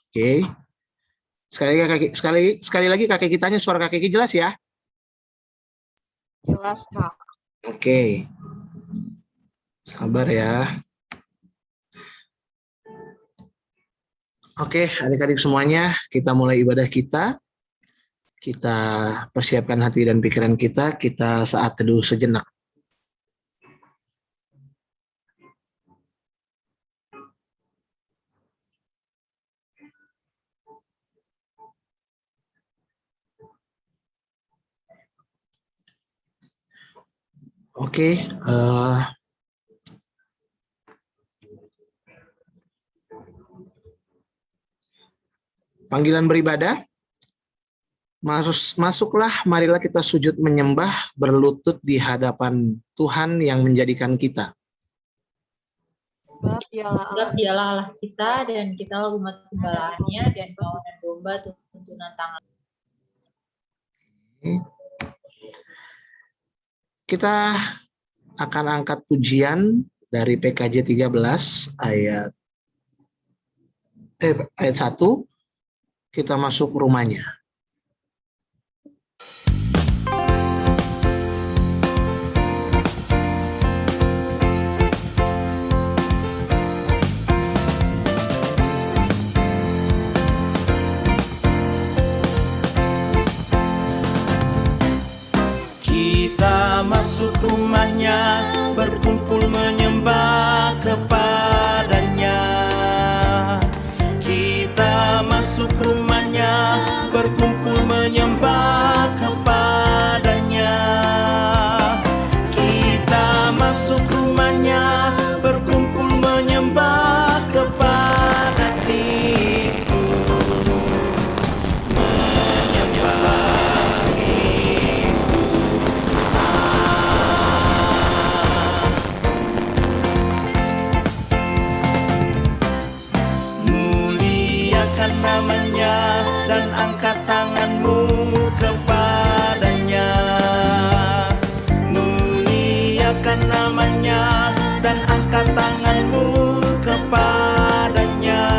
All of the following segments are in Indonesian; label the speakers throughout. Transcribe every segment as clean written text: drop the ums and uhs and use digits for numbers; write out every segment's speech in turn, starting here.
Speaker 1: Oke. Sekali lagi kakek kitanya, suara kakek kita jelas ya?
Speaker 2: Jelas, Kak.
Speaker 1: Oke. Sabar ya. Oke, adik-adik semuanya, kita mulai ibadah kita. Kita persiapkan hati dan pikiran kita saat teduh sejenak. Oke, panggilan beribadah. Masuklah, marilah kita sujud menyembah, berlutut di hadapan Tuhan yang menjadikan kita.
Speaker 2: Sebab dialah Allah kita, dan kitalah umat gembalaannya, dan kawanan domba tuntunan tangan.
Speaker 1: Kita akan angkat pujian dari PKJ 13 ayat 1. Kita masuk rumahnya.
Speaker 3: Kita masuk rumahnya, berkumpul menyembah kepadanya. Kita masuk rumahnya, berkumpul menyembah kepadanya. Kita masuk rumahnya, berkumpul menyembah kepada Kristus. Menyembah Kristus. Muliakan namanya dan angkat tanganmu kepadanya. Muliakan namanya dan angkat tanganmu kepadanya.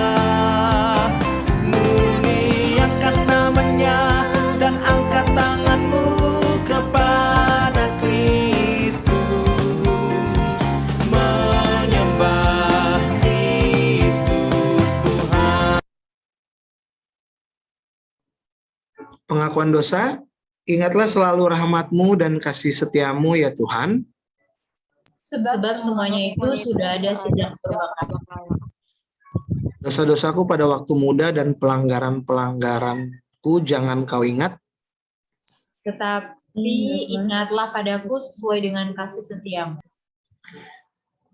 Speaker 3: Muliakan namanya dan angkat tanganmu kepada Kristus. Menyembah Kristus Tuhan.
Speaker 1: Pengakuan dosa. Ingatlah selalu rahmat-Mu dan kasih setiamu ya Tuhan.
Speaker 2: Sebab semuanya itu sudah ada sejak berbakar.
Speaker 1: Dosa-dosaku pada waktu muda dan pelanggaran-pelanggaranku jangan Kau ingat.
Speaker 2: Tetapi ingatlah padaku sesuai dengan kasih setiamu.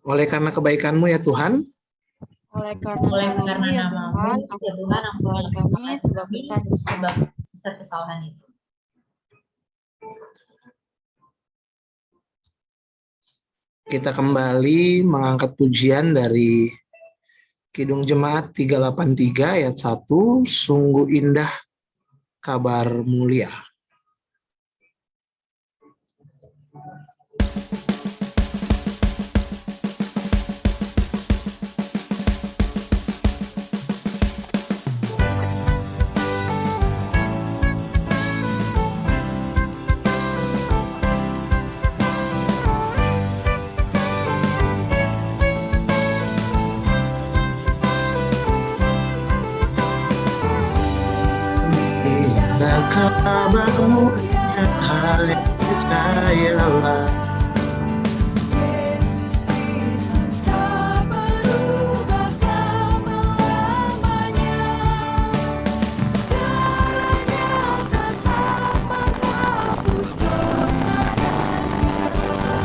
Speaker 1: Oleh karena kebaikan-Mu ya Tuhan.
Speaker 2: Oleh karena namamu, ya Tuhan, ampunilah kami sebab besar kesalahan itu.
Speaker 1: Kita kembali mengangkat pujian dari Kidung Jemaat 383 ayat 1. Sungguh indah kabar mulia. Kabarmu yang hal yang percayalah.
Speaker 4: Yesus Kristus tak berubah selama-lamanya. Darahnya tetap menghapus dosa dan dosa.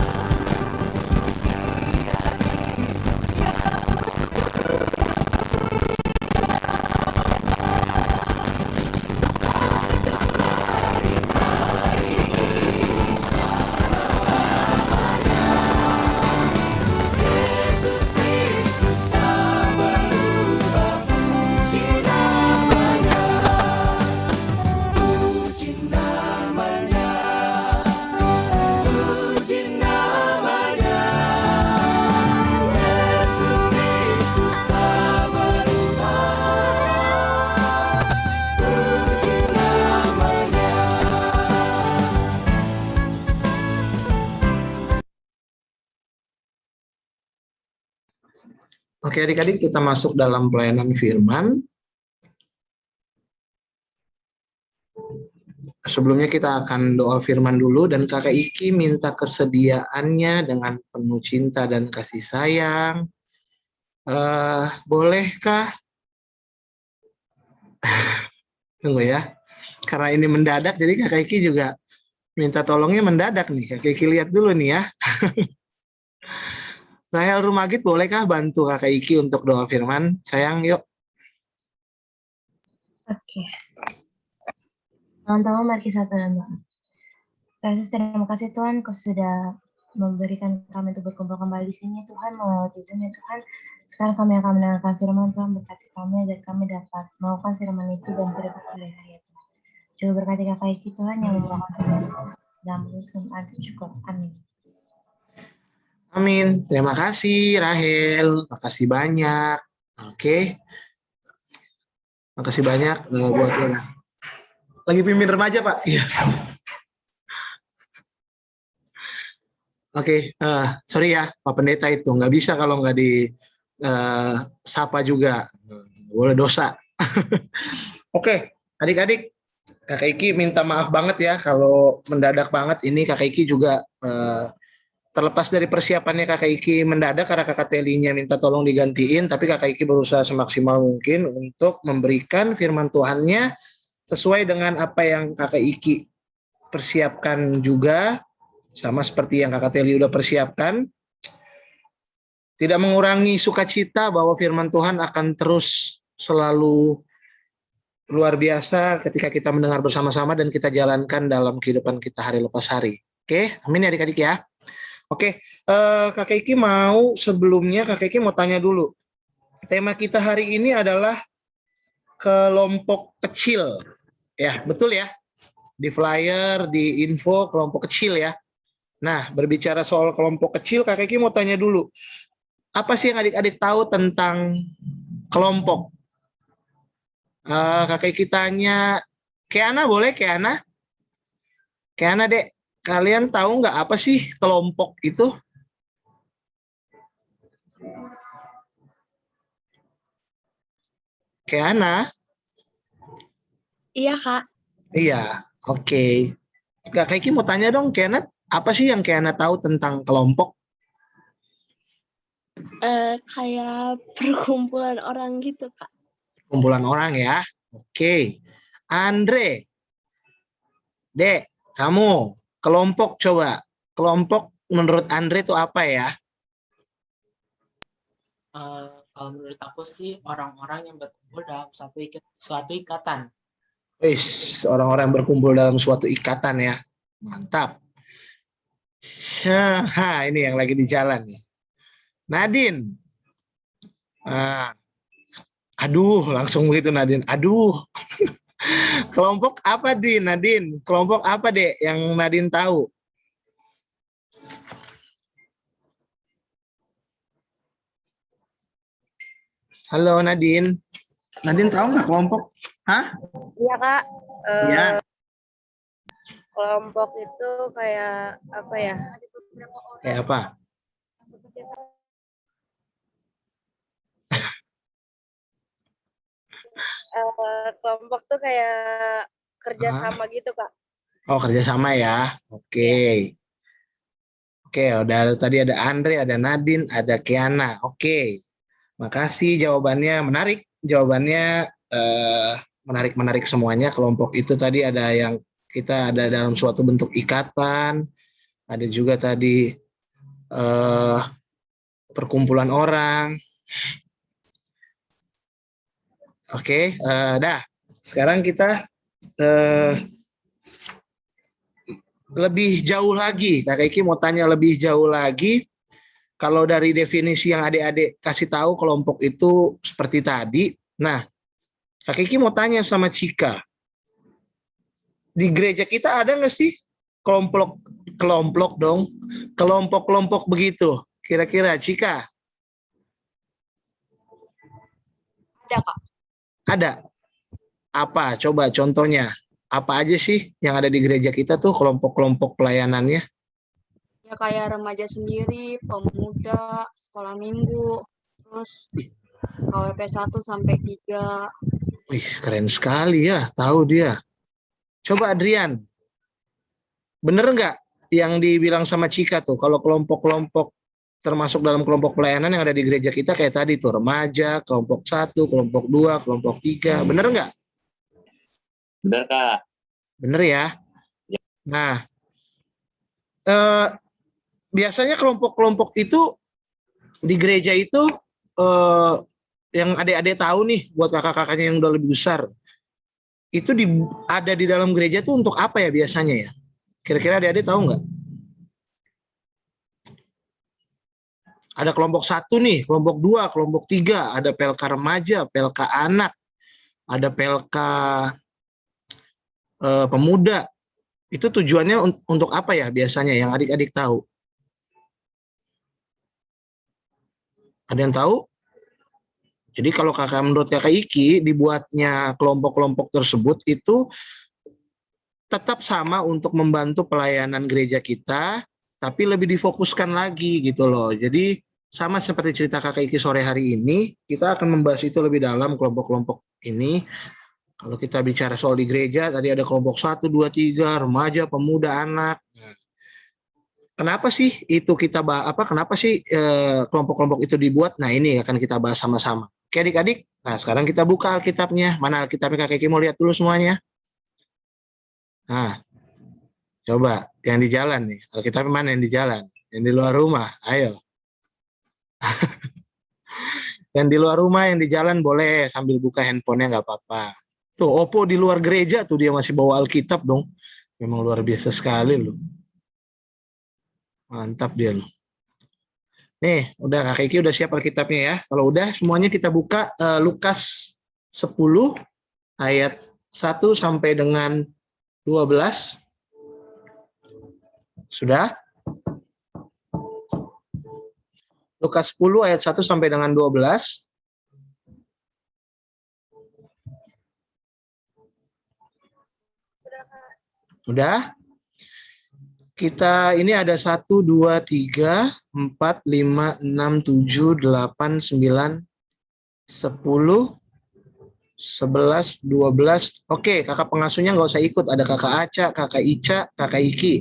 Speaker 1: Oke, adik-adik, kita masuk dalam pelayanan firman. Sebelumnya kita akan doa firman dulu dan Kakak Iki minta kesediaannya dengan penuh cinta dan kasih sayang. Bolehkah? Tunggu ya. Karena ini mendadak, jadi Kakak Iki juga minta tolongnya mendadak nih. Kakak Iki lihat dulu nih ya. Rahel Rumagit, bolehkah bantu Kakak Iki untuk doa firman? Sayang, yuk.
Speaker 5: Oke. Teman-teman, mari kita doa. Tuhan Yesus, terima kasih Tuhan, Kau sudah memberikan kami untuk berkumpul kembali di sini. Tuhan, melalui Zoom ya Tuhan. Sekarang kami akan mendengarkan firman Tuhan, berkati kami agar kami dapat melakukan firman itu dan berkat sehari-hari ya Tuhan. Coba berkati Kakak Iki Tuhan yang membawakan firman dan meneruskan arti cukup. Amin.
Speaker 1: Amin. Terima kasih Rahel. Makasih banyak. Oke. Makasih banyak buat lagi pimpin remaja, Pak. Iya. Oke, sorry ya Pak Pendeta, itu nggak bisa kalau nggak di sapa juga. Boleh dosa. Oke, adik-adik, Kakak Iki minta maaf banget ya kalau mendadak banget ini. Kakak Iki juga terlepas dari persiapannya Kakak Iki mendadak karena Kakak Telinya minta tolong digantiin, tapi Kakak Iki berusaha semaksimal mungkin untuk memberikan firman Tuhannya sesuai dengan apa yang Kakak Iki persiapkan juga, sama seperti yang Kakak Teli udah persiapkan. Tidak mengurangi sukacita bahwa firman Tuhan akan terus selalu luar biasa ketika kita mendengar bersama-sama dan kita jalankan dalam kehidupan kita hari lepas hari. Oke, amin ya adik-adik ya. Oke, Kakak Iki sebelumnya Kakak Iki mau tanya dulu. Tema kita hari ini adalah kelompok kecil. Ya, betul ya. Di flyer, di info kelompok kecil ya. Nah, berbicara soal kelompok kecil, Kakak Iki mau tanya dulu. Apa sih yang adik-adik tahu tentang kelompok? Kakak Iki tanya, Keana boleh Keana? Keana Dek, kalian tahu nggak apa sih kelompok itu? Keana?
Speaker 2: Iya, Kak.
Speaker 1: Iya, oke. Kak Iki mau tanya dong, Keana, apa sih yang Keana tahu tentang kelompok?
Speaker 2: Kayak perkumpulan orang gitu, Kak.
Speaker 1: Kumpulan orang ya. Oke. Andre. Dek, kamu kelompok coba. Kelompok menurut Andre itu apa ya?
Speaker 6: Kalau menurut aku sih orang-orang yang berkumpul dalam suatu ikatan.
Speaker 1: Wis, orang-orang yang berkumpul dalam suatu ikatan ya. Mantap. Ini yang lagi di jalan nih. Nadine. Aduh, langsung begitu Nadine. Aduh. Kelompok apa Din, Nadine? Kelompok apa Dek yang Nadine tahu? Halo Nadine. Nadine tahu nggak kelompok? Hah?
Speaker 7: Iya Kak,
Speaker 1: Iya.
Speaker 7: kelompok itu kayak apa ya?
Speaker 1: Kayak apa?
Speaker 7: Kelompok tuh kayak kerjasama gitu Kak.
Speaker 1: Oh, kerjasama ya. Oke. Oke, udah tadi ada Andre, ada Nadine, ada Kiana. Oke. Makasih jawabannya, menarik. Jawabannya menarik semuanya. Kelompok itu tadi ada yang kita ada dalam suatu bentuk ikatan. Ada juga tadi perkumpulan orang. Oke, dah. Sekarang kita lebih jauh lagi. Kak Iki mau tanya lebih jauh lagi. Kalau dari definisi yang adik-adik kasih tahu kelompok itu seperti tadi. Nah, Kak Iki mau tanya sama Cika. Di gereja kita ada nggak sih kelompok dong? Kelompok-kelompok begitu. Kira-kira Cika?
Speaker 2: Ada, Kak.
Speaker 1: Ada. Apa? Coba contohnya. Apa aja sih yang ada di gereja kita tuh kelompok-kelompok pelayanannya?
Speaker 2: Ya kayak remaja sendiri, pemuda, sekolah minggu, Terus KWP 1 sampai 3.
Speaker 1: Wih, keren sekali ya, tahu dia. Coba Adrian, bener nggak yang dibilang sama Cika tuh, kalau kelompok-kelompok termasuk dalam kelompok pelayanan yang ada di gereja kita kayak tadi tuh, remaja, kelompok 1, kelompok 2, kelompok 3, bener nggak?
Speaker 8: Benar, Kak.
Speaker 1: Bener ya? Nah, biasanya kelompok-kelompok itu di gereja itu yang adik-adik tahu nih, buat kakak-kakaknya yang udah lebih besar, itu ada di dalam gereja tuh untuk apa ya biasanya ya? Kira-kira adik-adik tahu nggak? Ada kelompok 1 nih, kelompok 2, kelompok 3, ada PLK remaja, PLK anak, ada PLK pemuda. Itu tujuannya untuk apa ya biasanya yang adik-adik tahu? Ada yang tahu? Jadi kalau menurut kakak Iki, dibuatnya kelompok-kelompok tersebut itu tetap sama untuk membantu pelayanan gereja kita, tapi lebih difokuskan lagi gitu loh. Jadi sama seperti cerita kakak Iki sore hari ini, kita akan membahas itu lebih dalam kelompok-kelompok ini. Kalau kita bicara soal di gereja, tadi ada kelompok 1, 2, 3, remaja, pemuda, anak. Kenapa sih itu kenapa sih kelompok-kelompok itu dibuat? Nah, ini akan kita bahas sama-sama. Oke, adik-adik. Nah, sekarang kita buka Alkitabnya. Mana Alkitabnya Kak Kiki mau lihat dulu semuanya? Nah, coba yang di jalan nih. Alkitabnya mana yang di jalan? Yang di luar rumah. Ayo. Yang di luar rumah, yang di jalan boleh sambil buka handphonenya nggak apa-apa. Tuh, Oppo di luar gereja tuh dia masih bawa Alkitab dong. Memang luar biasa sekali loh. Mantap dia loh. Nih, udah Kak Kiki udah siap Alkitabnya ya. Kalau udah semuanya kita buka Lukas 10 ayat 1 sampai dengan 12. Sudah? Lukas 10 ayat 1 sampai dengan 12. Udah? Kita ini ada 1, 2, 3, 4, 5, 6, 7, 8, 9, 10, 11, 12. Oke, kakak pengasuhnya nggak usah ikut. Ada kakak Aca, kakak Ica, kakak Iki.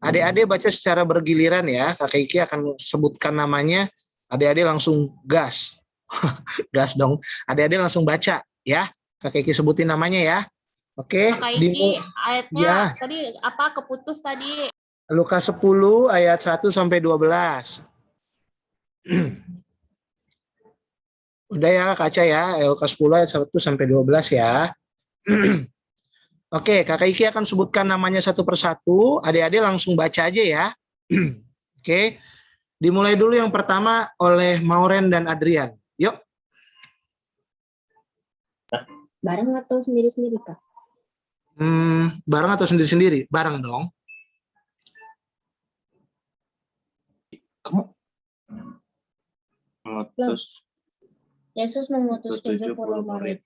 Speaker 1: Adik-adik baca secara bergiliran ya. Kakak Iki akan sebutkan namanya. Adik-adik langsung gas. Gas dong. Adik-adik langsung baca ya. Kakak Iki sebutin namanya ya. Oke.
Speaker 9: Kakak Iki, ayatnya
Speaker 1: ya.
Speaker 9: tadi apa keputus tadi?
Speaker 1: Lukas 10 ayat 1 sampai 12. Udah ya Kak Aca ya, Lukas 10 ayat 1 sampai 12 ya. Oke, Kakak Iki akan sebutkan namanya satu persatu, adik-adik langsung baca aja ya. Oke, dimulai dulu yang pertama oleh Mauren dan Adrian. Yuk.
Speaker 5: Bareng atau sendiri-sendiri, Kak?
Speaker 1: Bareng atau sendiri-sendiri? Bareng dong.
Speaker 8: Kamu
Speaker 5: Yesus mengutus
Speaker 8: 70 murid.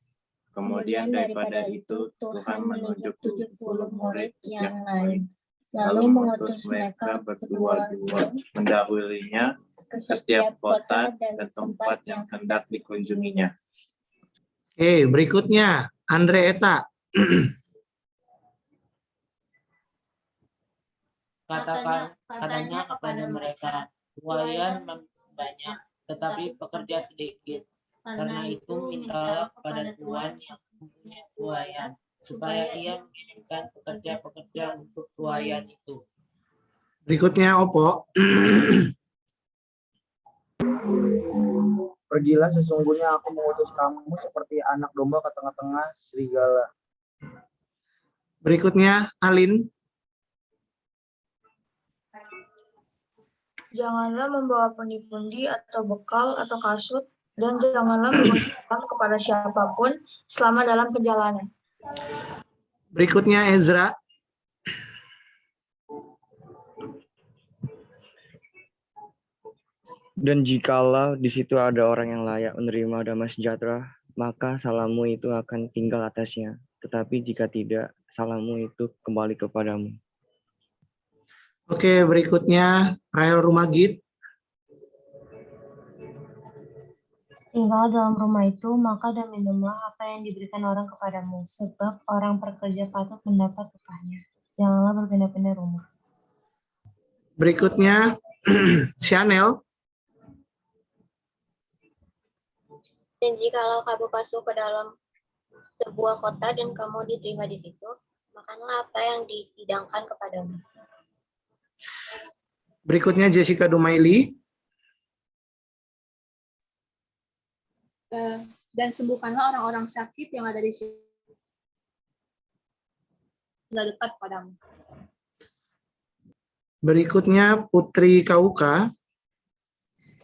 Speaker 8: Kemudian daripada itu Tuhan menunjuk 70 murid yang lain. Lalu mengutus mereka berdua-dua mendahulunya ke setiap kota dan tempat yang hendak dikunjunginya.
Speaker 1: Oke, berikutnya Andre Eta.
Speaker 6: Katanya kepada mereka, tuayan banyak, tetapi pekerja sedikit. Karena itu mintalah kepada Tuhan yang mempunyai tuayan, supaya ia mengirimkan pekerja-pekerja untuk tuayan itu.
Speaker 1: Berikutnya Opo.
Speaker 10: Pergilah, sesungguhnya aku mengutus kamu seperti anak domba ke tengah-tengah serigala.
Speaker 1: Berikutnya Alin.
Speaker 11: Janganlah membawa pundi-pundi atau bekal atau kasut, dan janganlah membawa salam kepada siapapun selama dalam perjalanan.
Speaker 1: Berikutnya Ezra.
Speaker 12: Dan jikalau di situ ada orang yang layak menerima damai sejahtera, maka salammu itu akan tinggal atasnya. Tetapi jika tidak, salammu itu kembali kepadamu.
Speaker 1: Oke, berikutnya Rahel Rumagit.
Speaker 5: Tinggal dalam rumah itu, maka dan minumlah apa yang diberikan orang kepadamu, sebab orang pekerja patut mendapat upahnya. Janganlah berpindah-pindah rumah.
Speaker 1: Berikutnya, Chanel.
Speaker 13: Dan jikalau kamu masuk ke dalam sebuah kota dan kamu diterima di situ, makanlah apa yang dihidangkan kepadamu.
Speaker 1: Berikutnya Jessica Dumaili.
Speaker 14: Dan sembuhkanlah orang-orang sakit yang ada di sini sudah dekat padamu.
Speaker 1: Berikutnya Putri Kauka.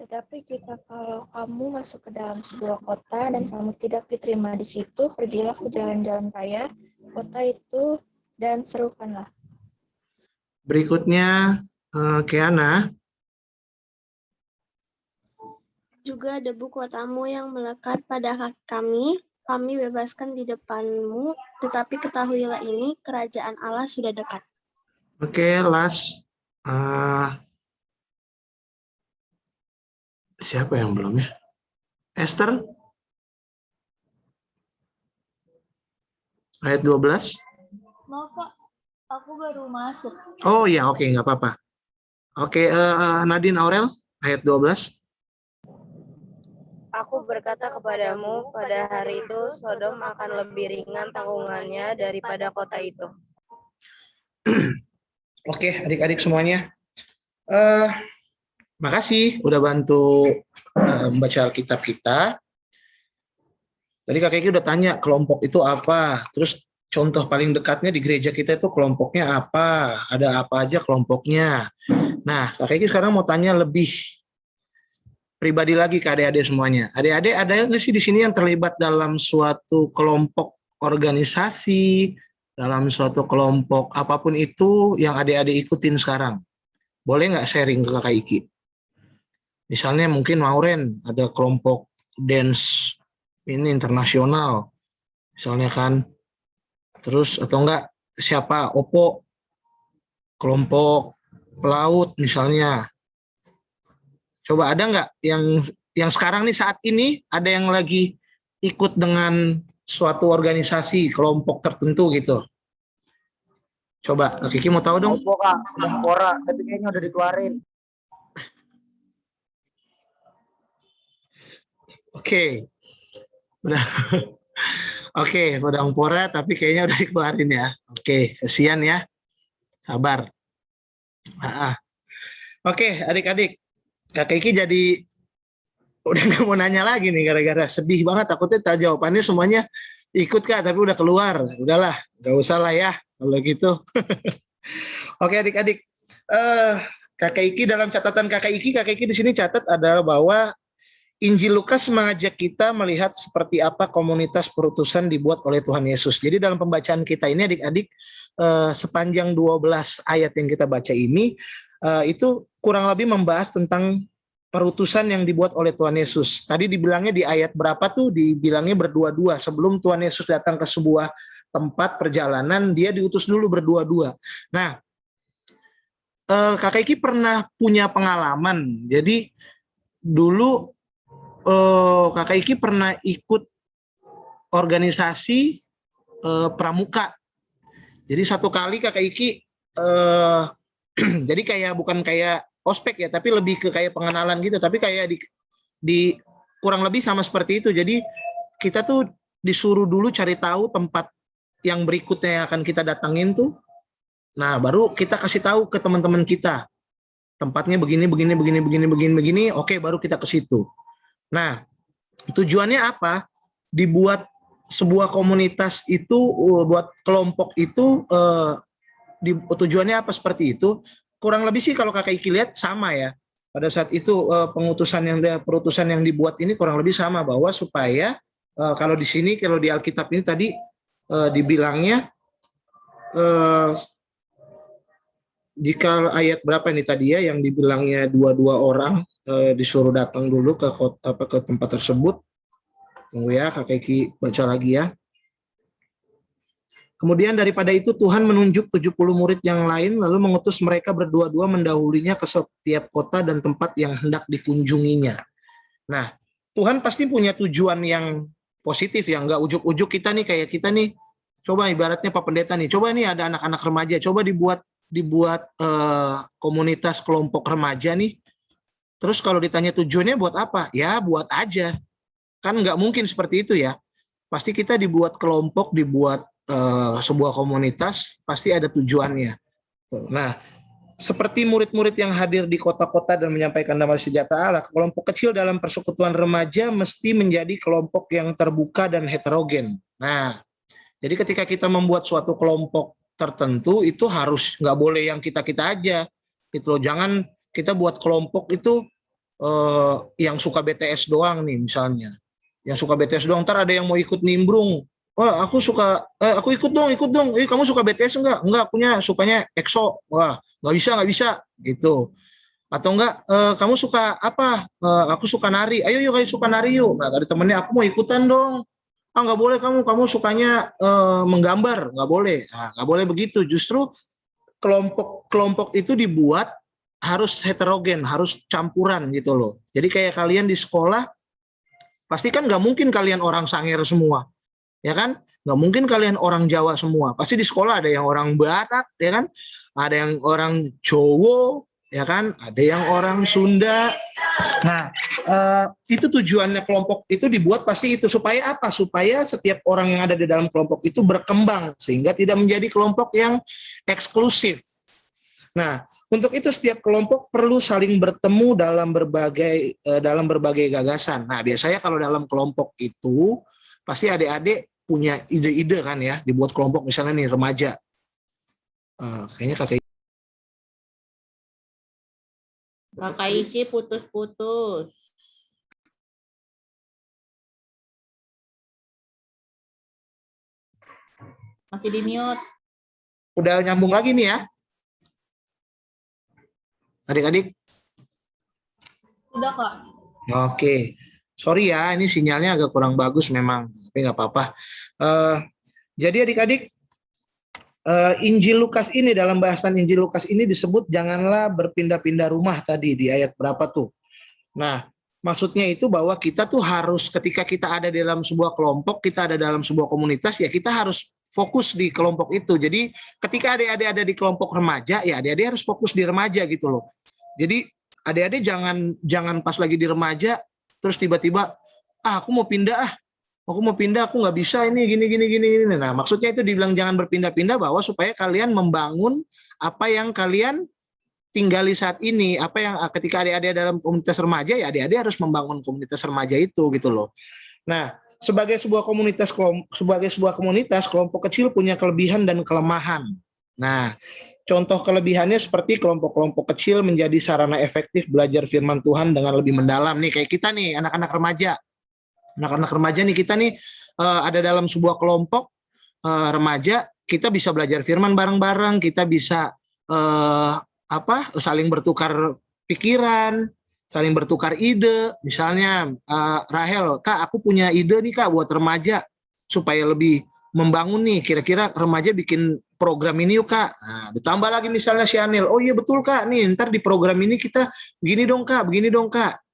Speaker 15: Tetapi jika kalau kamu masuk ke dalam sebuah kota dan kamu tidak diterima di situ, pergilah ke jalan-jalan raya kota itu dan serukanlah.
Speaker 1: Berikutnya Keana.
Speaker 16: Juga debu kotamu yang melekat pada kaki kami bebaskan di depanmu, tetapi ketahuilah ini, kerajaan Allah sudah dekat.
Speaker 1: Oke, last. Siapa yang belum ya? Esther? Ayat 12.
Speaker 2: Maaf Pak, aku baru masuk.
Speaker 1: Oh iya, oke, nggak apa-apa. Oke, Nadine Aurel, ayat 12.
Speaker 7: Aku berkata kepadamu, pada hari itu Sodom akan lebih ringan tanggungannya daripada kota itu.
Speaker 1: Oke, adik-adik semuanya. Makasih udah bantu membaca Alkitab kita. Tadi Kak Eki udah tanya kelompok itu apa, terus contoh paling dekatnya di gereja kita itu kelompoknya apa, ada apa aja kelompoknya. Nah, Kak Eki sekarang mau tanya lebih pribadi lagi ke adik-adik semuanya. Adik-adik ada nggak sih di sini yang terlibat dalam suatu kelompok organisasi, dalam suatu kelompok apapun itu yang adik-adik ikutin sekarang? Boleh nggak sharing ke Kakak Iki? Misalnya mungkin Mauren ada kelompok dance ini internasional, misalnya kan. Terus atau enggak siapa Opo kelompok pelaut misalnya. Coba ada nggak yang sekarang nih saat ini ada yang lagi ikut dengan suatu organisasi kelompok tertentu gitu? Coba Kak Kiki mau tahu dong.
Speaker 10: Opo Kak, Menpora, tapi kayaknya udah dikeluarin.
Speaker 1: Oke. Udah. Oke, Menpora tapi kayaknya udah dikeluarin ya. Oke, kasihan ya. Sabar. Oke, adik-adik. Kak Kiki jadi udah nggak mau nanya lagi nih gara-gara sedih banget, takutnya jawabannya semuanya ikut Kak tapi udah keluar. Udahlah, nggak usah lah ya kalau gitu. Oke adik-adik, Kak Kiki dalam catatan Kak Kiki di sini catat adalah bahwa Injil Lukas mengajak kita melihat seperti apa komunitas perutusan dibuat oleh Tuhan Yesus. Jadi dalam pembacaan kita ini adik-adik, sepanjang 12 ayat yang kita baca ini, itu kurang lebih membahas tentang perutusan yang dibuat oleh Tuhan Yesus. Tadi dibilangnya di ayat berapa tuh, dibilangnya berdua-dua. Sebelum Tuhan Yesus datang ke sebuah tempat perjalanan, dia diutus dulu berdua-dua. Nah, Kak Iki pernah punya pengalaman. Jadi dulu Kak Iki pernah ikut organisasi pramuka. Jadi satu kali Kak Iki jadi kayak bukan kayak ospek ya, tapi lebih ke kayak pengenalan gitu, tapi kayak di kurang lebih sama seperti itu. Jadi kita tuh disuruh dulu cari tahu tempat yang berikutnya yang akan kita datangin tuh. Nah, baru kita kasih tahu ke teman-teman kita. Tempatnya begini. Oke, baru kita ke situ. Nah, tujuannya apa? Dibuat sebuah komunitas itu, buat kelompok itu, tujuannya apa seperti itu? Kurang lebih sih kalau Kakak Iki lihat sama ya. Pada saat itu perutusan yang dibuat ini kurang lebih sama, bahwa supaya kalau di sini, kalau di Alkitab ini tadi dibilangnya jika ayat berapa ini tadi ya yang dibilangnya dua orang disuruh datang dulu ke tempat tersebut. Tunggu ya, Kakak Iki baca lagi ya. Kemudian daripada itu Tuhan menunjuk 70 murid yang lain, lalu mengutus mereka berdua-dua mendahulinya ke setiap kota dan tempat yang hendak dikunjunginya. Nah, Tuhan pasti punya tujuan yang positif ya, nggak ujuk-ujuk kita nih kayak kita nih. Coba ibaratnya Pak Pendeta nih, coba nih ada anak-anak remaja, coba dibuat komunitas kelompok remaja nih. Terus kalau ditanya tujuannya buat apa? Ya buat aja. Kan nggak mungkin seperti itu ya. Pasti kita dibuat kelompok, dibuat sebuah komunitas, pasti ada tujuannya. Nah, seperti murid-murid yang hadir di kota-kota dan menyampaikan damai sejahtera Allah, kelompok kecil dalam persekutuan remaja mesti menjadi kelompok yang terbuka dan heterogen. Nah, jadi ketika kita membuat suatu kelompok tertentu itu harus nggak boleh yang kita-kita aja, gitu loh. Jangan kita buat kelompok itu yang suka BTS doang nih misalnya, yang suka BTS doang. Ntar ada yang mau ikut nimbrung. Wah, aku suka, aku ikut dong. Kamu suka BTS enggak? Enggak, sukanya EXO. Wah, nggak bisa, gitu. Atau enggak, kamu suka apa? Aku suka nari. Ayo yuk, kamu suka nari yuk. Nah, dari temennya aku mau ikutan dong. Ah, nggak boleh kamu sukanya menggambar, nggak boleh. Nah, nggak boleh begitu. Justru kelompok itu dibuat harus heterogen, harus campuran gitu loh. Jadi kayak kalian di sekolah, pasti kan nggak mungkin kalian orang Sangir semua, ya kan? Nggak mungkin kalian orang Jawa semua. Pasti di sekolah ada yang orang Batak, ya kan? Ada yang orang Jawa, ya kan? Ada yang orang Sunda. Nah, itu tujuannya kelompok itu dibuat pasti itu supaya apa? Supaya setiap orang yang ada di dalam kelompok itu berkembang sehingga tidak menjadi kelompok yang eksklusif. Nah, untuk itu setiap kelompok perlu saling bertemu dalam berbagai gagasan. Nah, biasanya kalau dalam kelompok itu pasti adik-adik punya ide-ide kan ya, dibuat kelompok misalnya nih remaja. Kayaknya kakak
Speaker 9: Kakak Iki putus-putus. Masih di mute.
Speaker 1: udah nyambung lagi nih ya. Adik-adik.
Speaker 14: Udah kok.
Speaker 1: Oke. Sorry ya, ini sinyalnya agak kurang bagus memang, tapi nggak apa-apa. Jadi adik-adik, Injil Lukas ini, dalam bahasan Injil Lukas ini disebut janganlah berpindah-pindah rumah tadi di ayat berapa tuh. Nah, maksudnya itu bahwa kita tuh harus ketika kita ada di dalam sebuah kelompok, kita ada dalam sebuah komunitas, ya kita harus fokus di kelompok itu. Jadi ketika adik-adik ada di kelompok remaja, ya adik-adik harus fokus di remaja gitu loh. Jadi adik-adik jangan pas lagi di remaja, terus tiba-tiba, aku mau pindah, aku nggak bisa ini gini. Nah, maksudnya itu dibilang jangan berpindah-pindah bahwa supaya kalian membangun apa yang kalian tinggali saat ini, apa yang ketika adik-adik dalam komunitas remaja, ya adik-adik harus membangun komunitas remaja itu gitu loh. Nah, sebagai sebuah komunitas, kelompok kecil punya kelebihan dan kelemahan. Nah, contoh kelebihannya seperti kelompok-kelompok kecil menjadi sarana efektif belajar firman Tuhan dengan lebih mendalam. Nih kayak kita nih, anak-anak remaja. Anak-anak remaja nih kita nih ada dalam sebuah kelompok remaja, kita bisa belajar firman bareng-bareng, kita bisa saling bertukar pikiran, saling bertukar ide. Misalnya Rahel, Kak, aku punya ide nih Kak buat remaja supaya lebih membangun nih, kira-kira remaja bikin program ini yuk Kak. Nah, ditambah lagi misalnya si Anil, oh iya betul Kak, nih ntar di program ini kita begini dong Kak.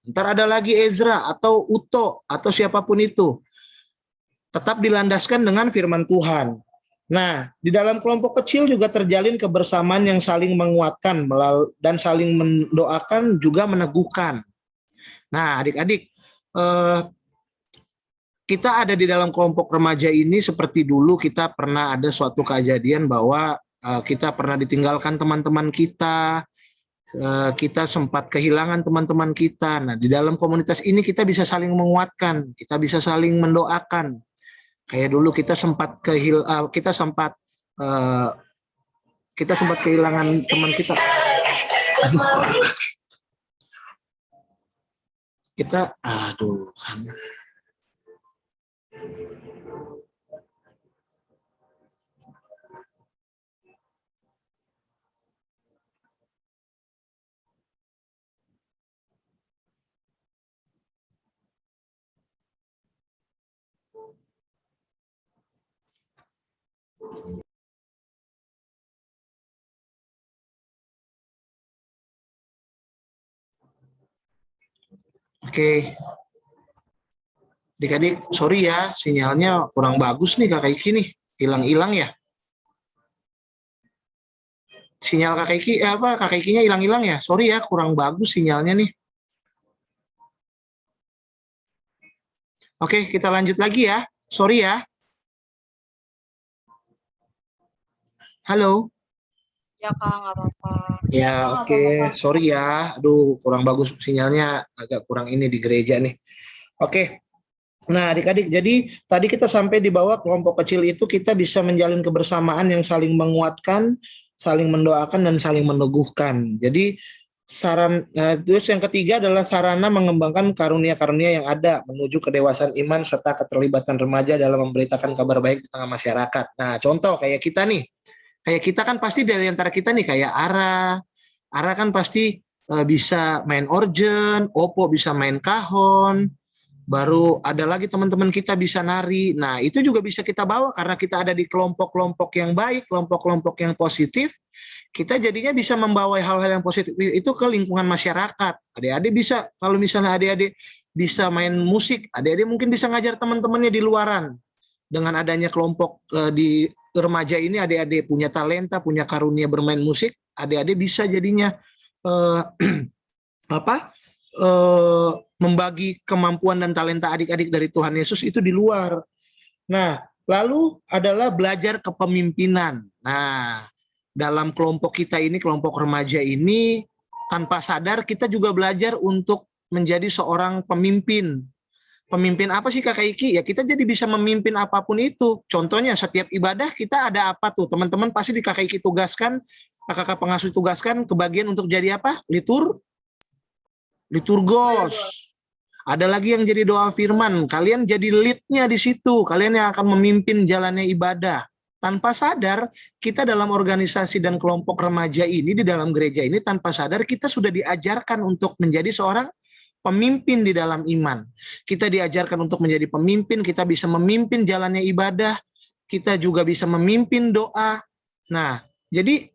Speaker 1: Ntar ada lagi Ezra atau Uto atau siapapun itu. Tetap dilandaskan dengan firman Tuhan. Nah, di dalam kelompok kecil juga terjalin kebersamaan yang saling menguatkan dan saling mendoakan juga meneguhkan. Nah, adik-adik, kita ada di dalam kelompok remaja ini seperti dulu kita pernah ada suatu kejadian bahwa kita pernah ditinggalkan teman-teman kita sempat kehilangan teman-teman kita. Nah, di dalam komunitas ini kita bisa saling menguatkan, kita bisa saling mendoakan. Kayak dulu kita sempat kehilangan teman kita. Oke. Adik-adik, sorry ya, sinyalnya kurang bagus nih Kakak Iki nih, hilang-hilang ya. Sinyal Kakak Iki, Kakak Ikinya hilang-hilang ya, sorry ya, kurang bagus sinyalnya nih. Oke, kita lanjut lagi ya, sorry ya. Halo.
Speaker 2: Ya Kak, nggak apa-apa.
Speaker 1: Ya, oke, sorry ya, aduh kurang bagus sinyalnya, agak kurang ini di gereja nih. Oke. Nah, adik-adik, jadi tadi kita sampai di bawah kelompok kecil itu kita bisa menjalin kebersamaan yang saling menguatkan, saling mendoakan, dan saling meneguhkan. Jadi terus yang ketiga adalah sarana mengembangkan karunia-karunia yang ada menuju kedewasaan iman serta keterlibatan remaja dalam memberitakan kabar baik di tengah masyarakat. Nah, contoh kayak kita nih, kayak kita kan pasti dari antara kita nih kayak Ara kan pasti bisa main organ, Opo bisa main kahon. Baru ada lagi teman-teman kita bisa nari. Nah, itu juga bisa kita bawa karena kita ada di kelompok-kelompok yang baik, kelompok-kelompok yang positif. Kita jadinya bisa membawa hal-hal yang positif itu ke lingkungan masyarakat. Adik-adik bisa, kalau misalnya adik-adik bisa main musik, adik-adik mungkin bisa ngajar teman-temannya di luaran. Dengan adanya kelompok di remaja ini, adik-adik punya talenta, punya karunia bermain musik, adik-adik bisa jadinya membagi kemampuan dan talenta adik-adik dari Tuhan Yesus itu di luar. Nah, lalu adalah belajar kepemimpinan. Nah, dalam kelompok kita ini, kelompok remaja ini, tanpa sadar kita juga belajar untuk menjadi seorang pemimpin. Pemimpin apa sih Kakak Iki? Ya kita jadi bisa memimpin apapun itu. Contohnya setiap ibadah kita ada apa tuh? Teman-teman pasti di Kakak Iki tugaskan, kakak pengasuh tugaskan kebagian untuk jadi apa? Liturgos. Ada lagi yang jadi doa firman. Kalian jadi lead-nya di situ. Kalian yang akan memimpin jalannya ibadah. Tanpa sadar, kita dalam organisasi dan kelompok remaja ini, di dalam gereja ini, tanpa sadar kita sudah diajarkan untuk menjadi seorang pemimpin di dalam iman. Kita diajarkan untuk menjadi pemimpin, kita bisa memimpin jalannya ibadah, kita juga bisa memimpin doa. Nah, jadi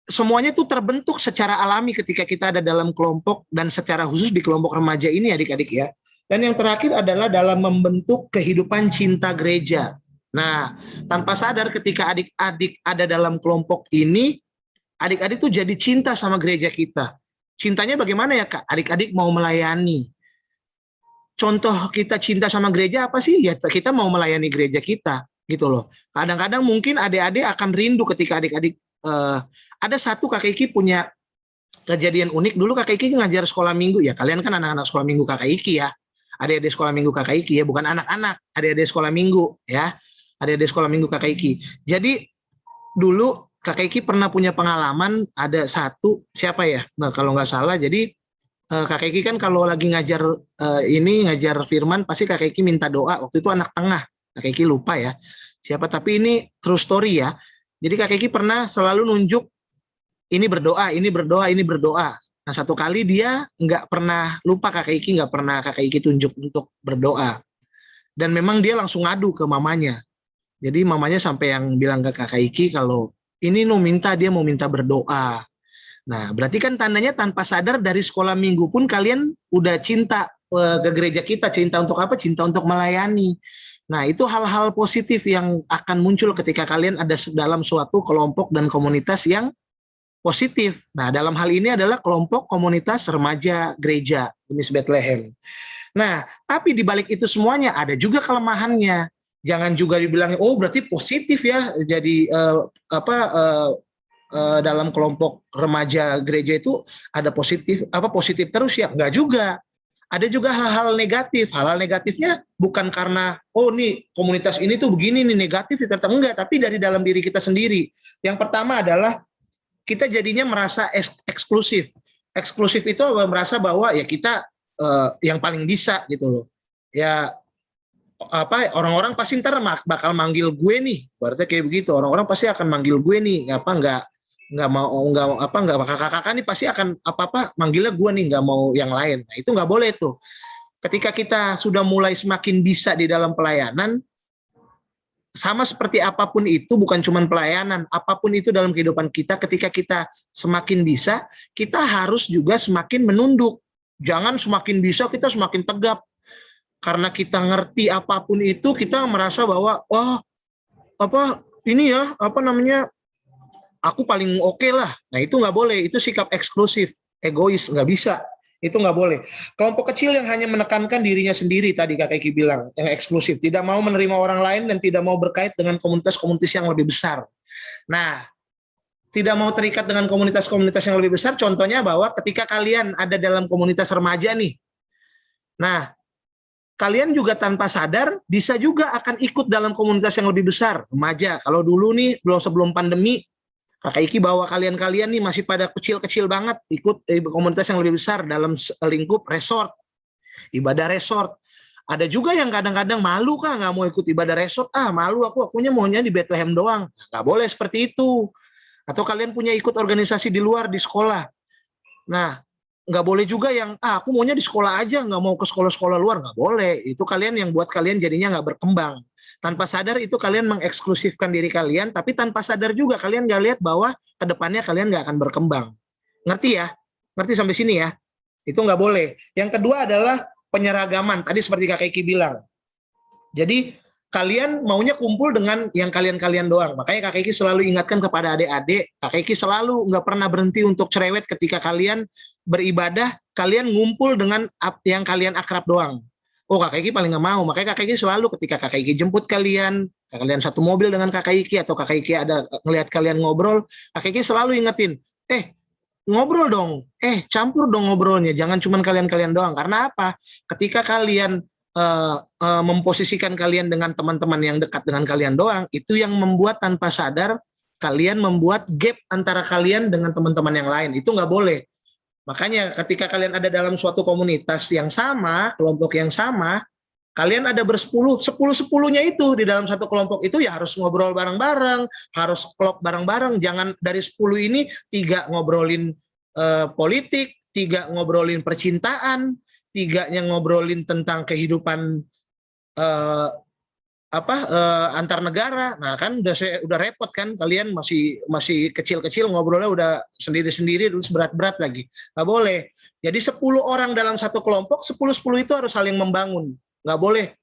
Speaker 1: semuanya itu terbentuk secara alami ketika kita ada dalam kelompok dan secara khusus di kelompok remaja ini adik-adik ya. Dan yang terakhir adalah dalam membentuk kehidupan cinta gereja. Nah, tanpa sadar ketika adik-adik ada dalam kelompok ini, adik-adik tuh jadi cinta sama gereja kita. Cintanya bagaimana ya Kak? Adik-adik mau melayani. Contoh kita cinta sama gereja apa sih? Ya kita mau melayani gereja kita gitu loh. Kadang-kadang mungkin adik-adik akan rindu ketika adik-adik ada satu Kakak Iki punya kejadian unik. Dulu Kakak Iki ngajar sekolah minggu ya. Kalian kan anak-anak sekolah minggu Kakak Iki ya. Adik-adik sekolah minggu Kakak Iki ya, bukan anak-anak, adik-adik sekolah minggu ya. Adik-adik sekolah minggu Kakak Iki. Jadi dulu Kakak Iki pernah punya pengalaman ada satu siapa ya? Nah, kalau nggak salah jadi Kakak Iki kan kalau lagi ngajar ngajar firman pasti Kakak Iki minta doa. Waktu itu anak tengah. Kakak Iki lupa ya. Siapa tapi ini true story ya. Jadi Kakak Iki pernah selalu nunjuk ini berdoa, ini berdoa, ini berdoa. Nah, satu kali dia nggak pernah lupa Kakak Iki nggak pernah Kakak Iki tunjuk untuk berdoa. Dan memang dia langsung ngadu ke mamanya. Jadi mamanya sampai yang bilang ke Kakak Iki kalau ini dia mau minta berdoa. Nah, berarti kan tandanya tanpa sadar dari sekolah minggu pun kalian udah cinta ke gereja kita. Cinta untuk apa? Cinta untuk melayani. Nah, itu hal-hal positif yang akan muncul ketika kalian ada dalam suatu kelompok dan komunitas yang positif. Nah, dalam hal ini adalah kelompok komunitas remaja gereja Miss Bethlehem. Nah, tapi di balik itu semuanya ada juga kelemahannya. Jangan juga dibilang oh berarti positif ya jadi dalam kelompok remaja gereja itu ada positif terus ya, enggak juga. Ada juga hal-hal negatif. Hal-hal negatifnya bukan karena oh nih komunitas ini tuh begini nih negatif ternyata enggak, tapi dari dalam diri kita sendiri. Yang pertama adalah kita jadinya merasa eksklusif. Eksklusif itu merasa bahwa ya kita yang paling bisa gitu loh. Ya orang-orang pasti ntar bakal manggil gue nih, berarti kayak begitu. Orang-orang pasti akan manggil gue nih, nggak kakak-kakak nih pasti akan manggilnya gue nih, nggak mau yang lain. Nah, itu nggak boleh tuh. Ketika kita sudah mulai semakin bisa di dalam pelayanan, sama seperti apapun itu, bukan cuma pelayanan, apapun itu dalam kehidupan kita, ketika kita semakin bisa, kita harus juga semakin menunduk. Jangan semakin bisa kita semakin tegap. karena kita ngerti apapun itu, kita merasa bahwa wah apa ini ya apa namanya aku paling oke lah. Nah itu nggak boleh, itu sikap eksklusif, egois, nggak bisa. Itu nggak boleh. Kelompok kecil yang hanya menekankan dirinya sendiri, tadi Kak Eki bilang, yang eksklusif, tidak mau menerima orang lain dan tidak mau berkait dengan komunitas-komunitas yang lebih besar. Nah, tidak mau terikat dengan komunitas-komunitas yang lebih besar, contohnya bahwa ketika kalian ada dalam komunitas remaja nih, nah, kalian juga tanpa sadar bisa juga akan ikut dalam komunitas yang lebih besar, remaja. Kalau dulu nih, sebelum pandemi, Kakak Iki bawa kalian-kalian nih masih pada kecil-kecil banget, ikut komunitas yang lebih besar dalam lingkup resort, ibadah resort. Ada juga yang kadang-kadang malu kah nggak mau ikut ibadah resort, malu akunya maunya di Bethlehem doang. Nggak boleh seperti itu. Atau kalian punya ikut organisasi di luar, di sekolah. Nah, nggak boleh juga yang, aku maunya di sekolah aja, nggak mau ke sekolah-sekolah luar, nggak boleh. Itu kalian yang buat kalian jadinya nggak berkembang. Tanpa sadar itu kalian mengeksklusifkan diri kalian, tapi tanpa sadar juga kalian nggak lihat bahwa kedepannya kalian nggak akan berkembang. Ngerti ya? Ngerti sampai sini ya? Itu nggak boleh. Yang kedua adalah penyeragaman. Tadi seperti Kak Eki bilang. Jadi kalian maunya kumpul dengan yang kalian-kalian doang. Makanya Kak Eki selalu ingatkan kepada adik-adik, Kak Eki selalu nggak pernah berhenti untuk cerewet ketika kalian beribadah, kalian ngumpul dengan yang kalian akrab doang. Oh, Kak Eki paling nggak mau. Makanya Kak Eki selalu ketika Kak Eki jemput kalian satu mobil dengan Kak Eki, atau Kak Eki ada ngelihat kalian ngobrol, Kak Eki selalu ingetin, ngobrol dong, campur dong ngobrolnya, jangan cuma kalian-kalian doang. Karena apa? Ketika kalian memposisikan kalian dengan teman-teman yang dekat dengan kalian doang, itu yang membuat tanpa sadar kalian membuat gap antara kalian dengan teman-teman yang lain. Itu nggak boleh. Makanya ketika kalian ada dalam suatu komunitas yang sama, kelompok yang sama, kalian ada sepuluh-sepuluhnya itu di dalam satu kelompok itu ya harus ngobrol bareng-bareng, harus klop bareng-bareng. Jangan dari 10 ini 3 ngobrolin politik, 3 ngobrolin percintaan, 3-nya ngobrolin tentang kehidupan antar negara. Nah kan udah repot kan, kalian masih kecil-kecil ngobrolnya udah sendiri-sendiri, terus berat-berat lagi. Nggak boleh. Jadi 10 orang dalam satu kelompok, 10-10 itu harus saling membangun. Nggak boleh,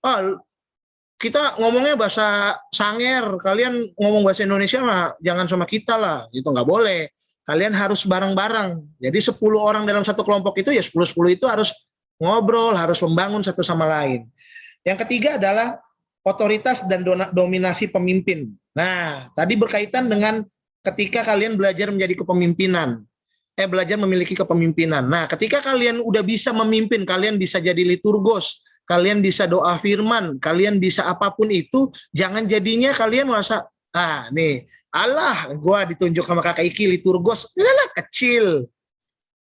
Speaker 1: kita ngomongnya bahasa Sanger, kalian ngomong bahasa Indonesia mah jangan sama kita lah, gitu. Nggak boleh. Kalian harus bareng-bareng. Jadi 10 orang dalam satu kelompok itu ya 10-10 itu harus ngobrol, harus membangun satu sama lain. Yang ketiga adalah otoritas dan dominasi pemimpin. Nah, tadi berkaitan dengan ketika kalian belajar menjadi kepemimpinan, belajar memiliki kepemimpinan. Nah, ketika kalian udah bisa memimpin, kalian bisa jadi liturgos, kalian bisa doa firman, kalian bisa apapun itu, jangan jadinya kalian merasa, nih, Allah, gua ditunjuk sama Kakak Iki liturgos, lah kecil.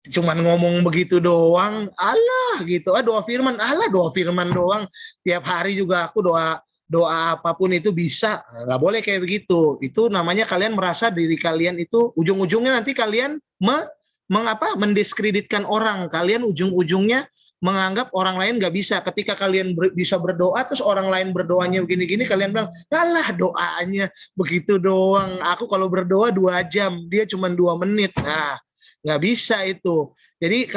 Speaker 1: Cuman ngomong begitu doang, Allah gitu. Doa firman, Allah doa firman doang. Tiap hari juga aku doa apapun itu bisa. Nggak boleh kayak begitu. Itu namanya kalian merasa diri kalian itu ujung-ujungnya nanti kalian mendiskreditkan orang. Kalian ujung-ujungnya menganggap orang lain nggak bisa. Ketika kalian bisa berdoa terus orang lain berdoanya begini-gini, kalian bilang, "Alah doanya begitu doang. Aku kalau berdoa 2 jam, dia cuma 2 menit." Nah, nggak bisa itu. Jadi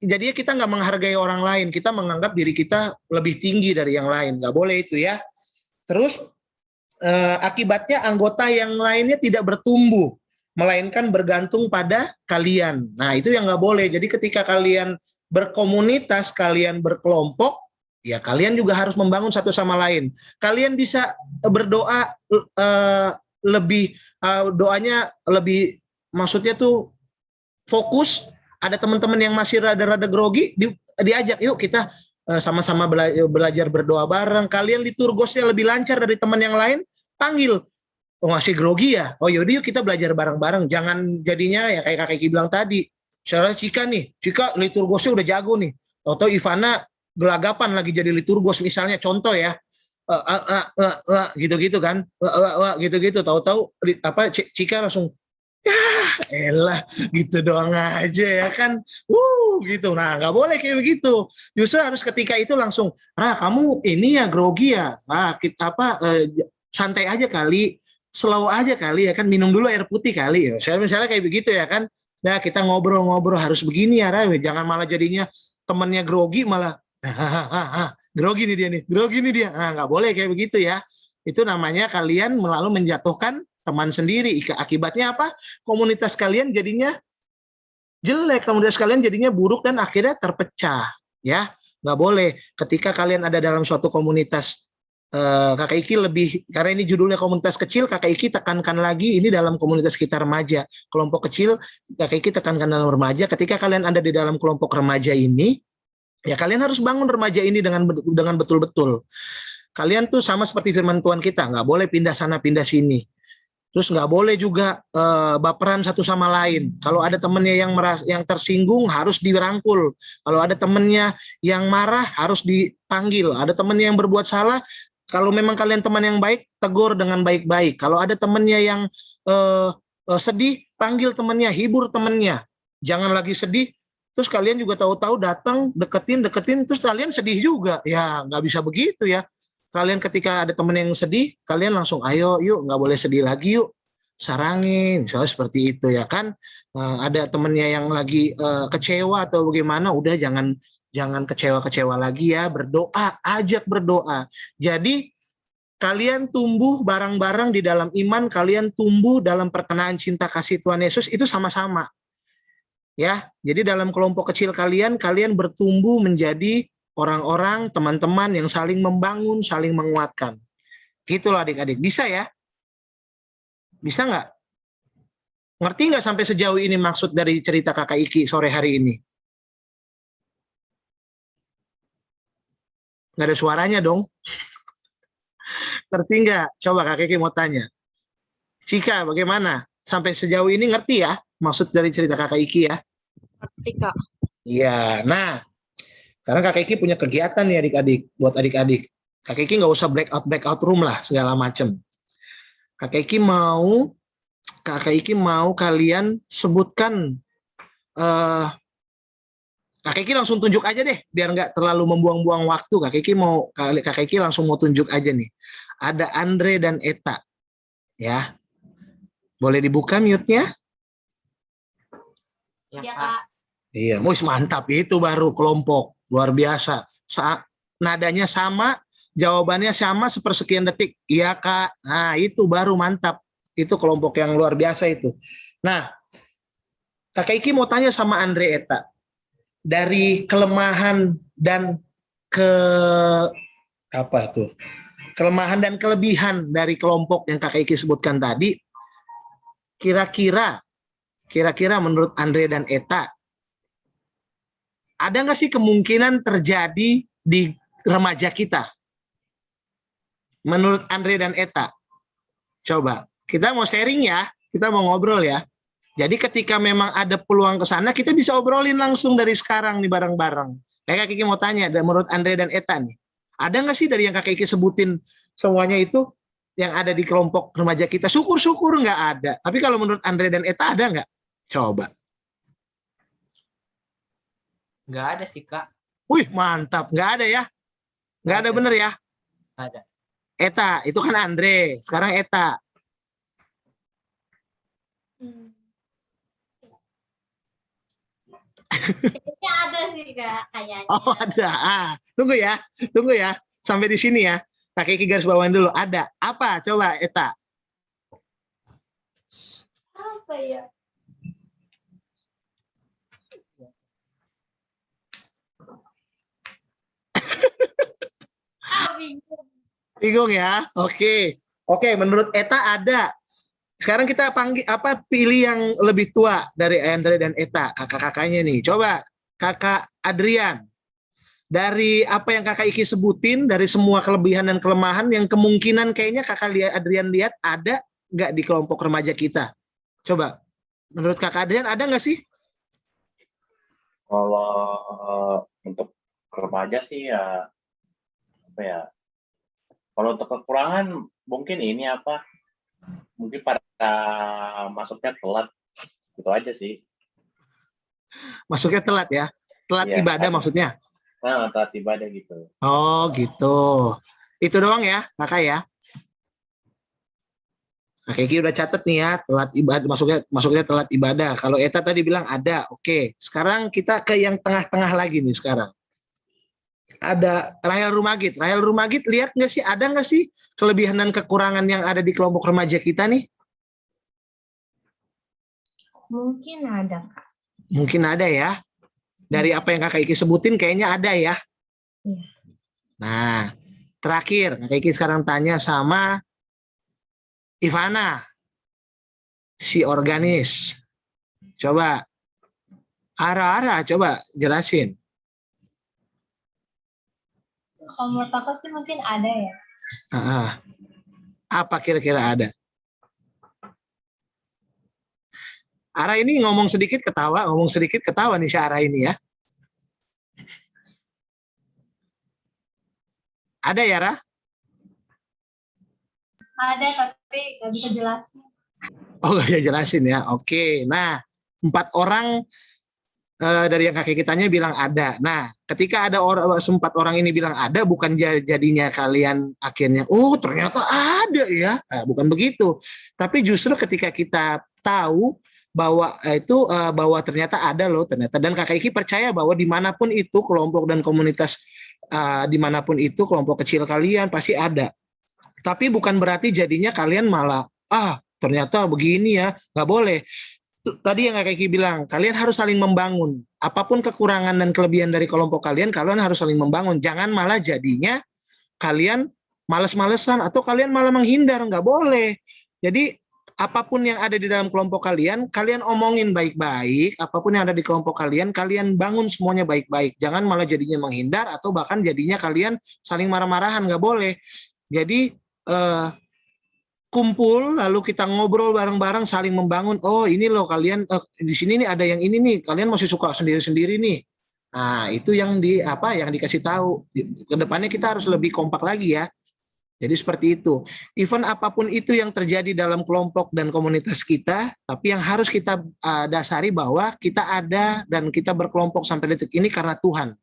Speaker 1: jadinya kita nggak menghargai orang lain, kita menganggap diri kita lebih tinggi dari yang lain. Nggak boleh itu ya. Terus akibatnya anggota yang lainnya tidak bertumbuh, melainkan bergantung pada kalian. Nah itu yang nggak boleh. Jadi ketika kalian berkomunitas, kalian berkelompok, ya kalian juga harus membangun satu sama lain. Kalian bisa berdoa doanya lebih, maksudnya tuh fokus. Ada teman-teman yang masih rada-rada grogi, diajak, yuk kita sama-sama belajar berdoa bareng. Kalian liturgosnya lebih lancar dari teman yang lain, panggil. Oh masih grogi ya? Oh yaudah yuk kita belajar bareng-bareng. Jangan jadinya ya kayak Kak Eki bilang tadi. Misalnya Cika liturgosnya udah jago nih. Atau Ivana gelagapan lagi jadi liturgos misalnya, contoh ya. Gitu-gitu kan. Gitu-gitu. Tahu-tahu Cika langsung, elah gitu doang aja ya kan, gitu. Nah nggak boleh kayak begitu. Justru harus ketika itu langsung, kamu ini ya grogi ya, santai aja kali, slow aja kali ya kan, minum dulu air putih kali ya. Misalnya kayak begitu ya kan. Nah kita ngobrol-ngobrol harus begini ya, jangan malah jadinya temennya grogi malah grogi nih dia nih, grogi nih dia. Nah, nggak boleh kayak begitu ya. Itu namanya kalian lalu menjatuhkan teman sendiri. Akibatnya apa? Komunitas kalian jadinya jelek, komunitas kalian jadinya buruk dan akhirnya terpecah. Ya, nggak boleh. Ketika kalian ada dalam suatu komunitas, Kakak Iki lebih, karena ini judulnya komunitas kecil, Kakak Iki tekankan lagi ini dalam komunitas kita remaja. Kelompok kecil, Kakak Iki tekankan dalam remaja. Ketika kalian ada di dalam kelompok remaja ini, ya kalian harus bangun remaja ini dengan betul-betul. Kalian tuh sama seperti firman Tuhan kita, nggak boleh pindah sana pindah sini. Terus nggak boleh juga baperan satu sama lain. Kalau ada temennya yang tersinggung harus dirangkul. Kalau ada temennya yang marah harus dipanggil. Ada temennya yang berbuat salah, kalau memang kalian teman yang baik, tegur dengan baik-baik. Kalau ada temennya yang sedih, panggil temennya, hibur temennya. Jangan lagi sedih, terus kalian juga tahu-tahu datang, deketin, terus kalian sedih juga. Ya, nggak bisa begitu ya. Kalian ketika ada temen yang sedih, kalian langsung, ayo yuk, nggak boleh sedih lagi yuk. Sarangin, misalnya seperti itu ya kan. Ada temennya yang lagi kecewa atau bagaimana, udah jangan kecewa-kecewa lagi ya, berdoa, ajak berdoa. Jadi kalian tumbuh bareng-bareng di dalam iman, kalian tumbuh dalam perkenaan cinta kasih Tuhan Yesus, itu sama-sama. Ya, jadi dalam kelompok kecil kalian bertumbuh menjadi orang-orang, teman-teman yang saling membangun, saling menguatkan. Gitu loh adik-adik, bisa ya? Bisa nggak? Ngerti nggak sampai sejauh ini maksud dari cerita Kakak Iki sore hari ini? Nggak ada suaranya dong. Ngerti nggak? Coba Kak Kiki mau tanya. Cika, bagaimana? Sampai sejauh ini ngerti ya maksud dari cerita Kakak Iki ya?
Speaker 2: Ngerti, Kak.
Speaker 1: Iya, nah karena Kakak Iki punya kegiatan nih adik-adik, buat adik-adik. Kakak Iki nggak usah breakout room lah, segala macam. Kakak Iki mau kalian sebutkan, Kakak Iki langsung tunjuk aja deh, biar nggak terlalu membuang-buang waktu. Kakak Iki langsung mau tunjuk aja nih. Ada Andre dan Eta, ya. Boleh dibuka mute-nya?
Speaker 14: Ya, Kak.
Speaker 1: Iya, mantap, itu baru kelompok luar biasa. Nadanya sama, jawabannya sama sepersekian detik. Iya Kak. Nah itu baru mantap. Itu kelompok yang luar biasa itu. Nah, Kakak Iki mau tanya sama Andre Eta. Dari kelemahan dan kelemahan dan kelebihan dari kelompok yang Kakak Iki sebutkan tadi, kira-kira menurut Andre dan Eta, ada nggak sih kemungkinan terjadi di remaja kita? Menurut Andre dan Eta. Coba, kita mau sharing ya, kita mau ngobrol ya. Jadi ketika memang ada peluang ke sana, kita bisa obrolin langsung dari sekarang nih bareng-bareng. Kayak Kak Kiki mau tanya, menurut Andre dan Eta nih, ada nggak sih dari yang Kak Kiki sebutin semuanya itu yang ada di kelompok remaja kita? Syukur-syukur nggak ada. Tapi kalau menurut Andre dan Eta ada nggak? Coba.
Speaker 6: Nggak ada sih, Kak.
Speaker 1: Wih, mantap. Nggak ada ya? Nggak ada bener ya?
Speaker 6: Ada.
Speaker 1: Eta, itu kan Andre. Sekarang Eta.
Speaker 14: Kayaknya ada sih, Kak, kayaknya.
Speaker 1: Oh, ada. Tunggu ya. Sampai di sini ya. Kak Kiki garis bawain dulu. Ada. Apa? Coba, Eta.
Speaker 14: Apa ya?
Speaker 1: Bingung ya? Oke, menurut Eta ada. Sekarang kita pilih yang lebih tua dari Andre dan Eta, kakak-kakaknya nih. Coba Kakak Adrian. Dari apa yang Kakak Iki sebutin, dari semua kelebihan dan kelemahan yang kemungkinan kayaknya Kakak Adrian lihat ada nggak di kelompok remaja kita? Coba, menurut Kakak Adrian ada nggak sih?
Speaker 8: Kalau untuk remaja sih ya, apa ya? Kalau untuk kekurangan mungkin mungkin pada masuknya telat, gitu aja sih.
Speaker 1: Masuknya telat ya? Telat
Speaker 8: Iya,
Speaker 1: ibadah maksudnya?
Speaker 8: Nah, telat ibadah gitu.
Speaker 1: Oh gitu. Itu doang ya Kakak ya? Nah, Kiki udah catat nih ya, telat ibadah, masuknya telat ibadah. Kalau Eta tadi bilang ada, oke. Sekarang kita ke yang tengah-tengah lagi nih sekarang. ada Rahel Rumagit. Rahel Rumagit, lihat nggak sih, ada nggak sih kelebihan dan kekurangan yang ada di kelompok remaja kita nih?
Speaker 5: Mungkin ada, Kak.
Speaker 1: Mungkin ada ya. Dari apa yang Kakak Iki sebutin kayaknya ada ya.
Speaker 5: Iya.
Speaker 1: Nah, terakhir Kakak Iki sekarang tanya sama Ivana, si organis. Coba, Ara, coba jelasin.
Speaker 5: Kalau menurut aku sih mungkin ada ya.
Speaker 1: Apa kira-kira ada? Ara ini ngomong sedikit ketawa nih si Ara ini ya. Ada ya, Ra?
Speaker 5: Ada, tapi nggak bisa jelasin.
Speaker 1: Oh, nggak bisa jelasin ya. Oke, nah 4 orang dari yang kakek kitanya bilang ada. Nah, ketika ada 4 orang ini bilang ada, bukan jadinya kalian akhirnya, oh ternyata ada ya. Nah, bukan begitu. Tapi justru ketika kita tahu bahwa bahwa ternyata ada loh, ternyata. Dan kakek Iki percaya bahwa dimanapun itu kelompok dan komunitas, dimanapun itu kelompok kecil kalian pasti ada. Tapi bukan berarti jadinya kalian malah, ternyata begini ya, nggak boleh. Tadi yang Kak Eki bilang, kalian harus saling membangun. Apapun kekurangan dan kelebihan dari kelompok kalian harus saling membangun. Jangan malah jadinya kalian males-malesan atau kalian malah menghindar, nggak boleh. Jadi apapun yang ada di dalam kelompok kalian omongin baik-baik. Apapun yang ada di kelompok kalian bangun semuanya baik-baik. Jangan malah jadinya menghindar atau bahkan jadinya kalian saling marah-marahan, nggak boleh. Jadi kumpul lalu kita ngobrol bareng-bareng saling membangun. Oh ini loh kalian di sini nih ada yang ini nih, kalian masih suka sendiri-sendiri nih. Nah itu yang dikasih tahu. Kedepannya kita harus lebih kompak lagi ya. Jadi seperti itu. Even apapun itu yang terjadi dalam kelompok dan komunitas kita, tapi yang harus kita dasari bahwa kita ada dan kita berkelompok sampai detik ini karena Tuhan,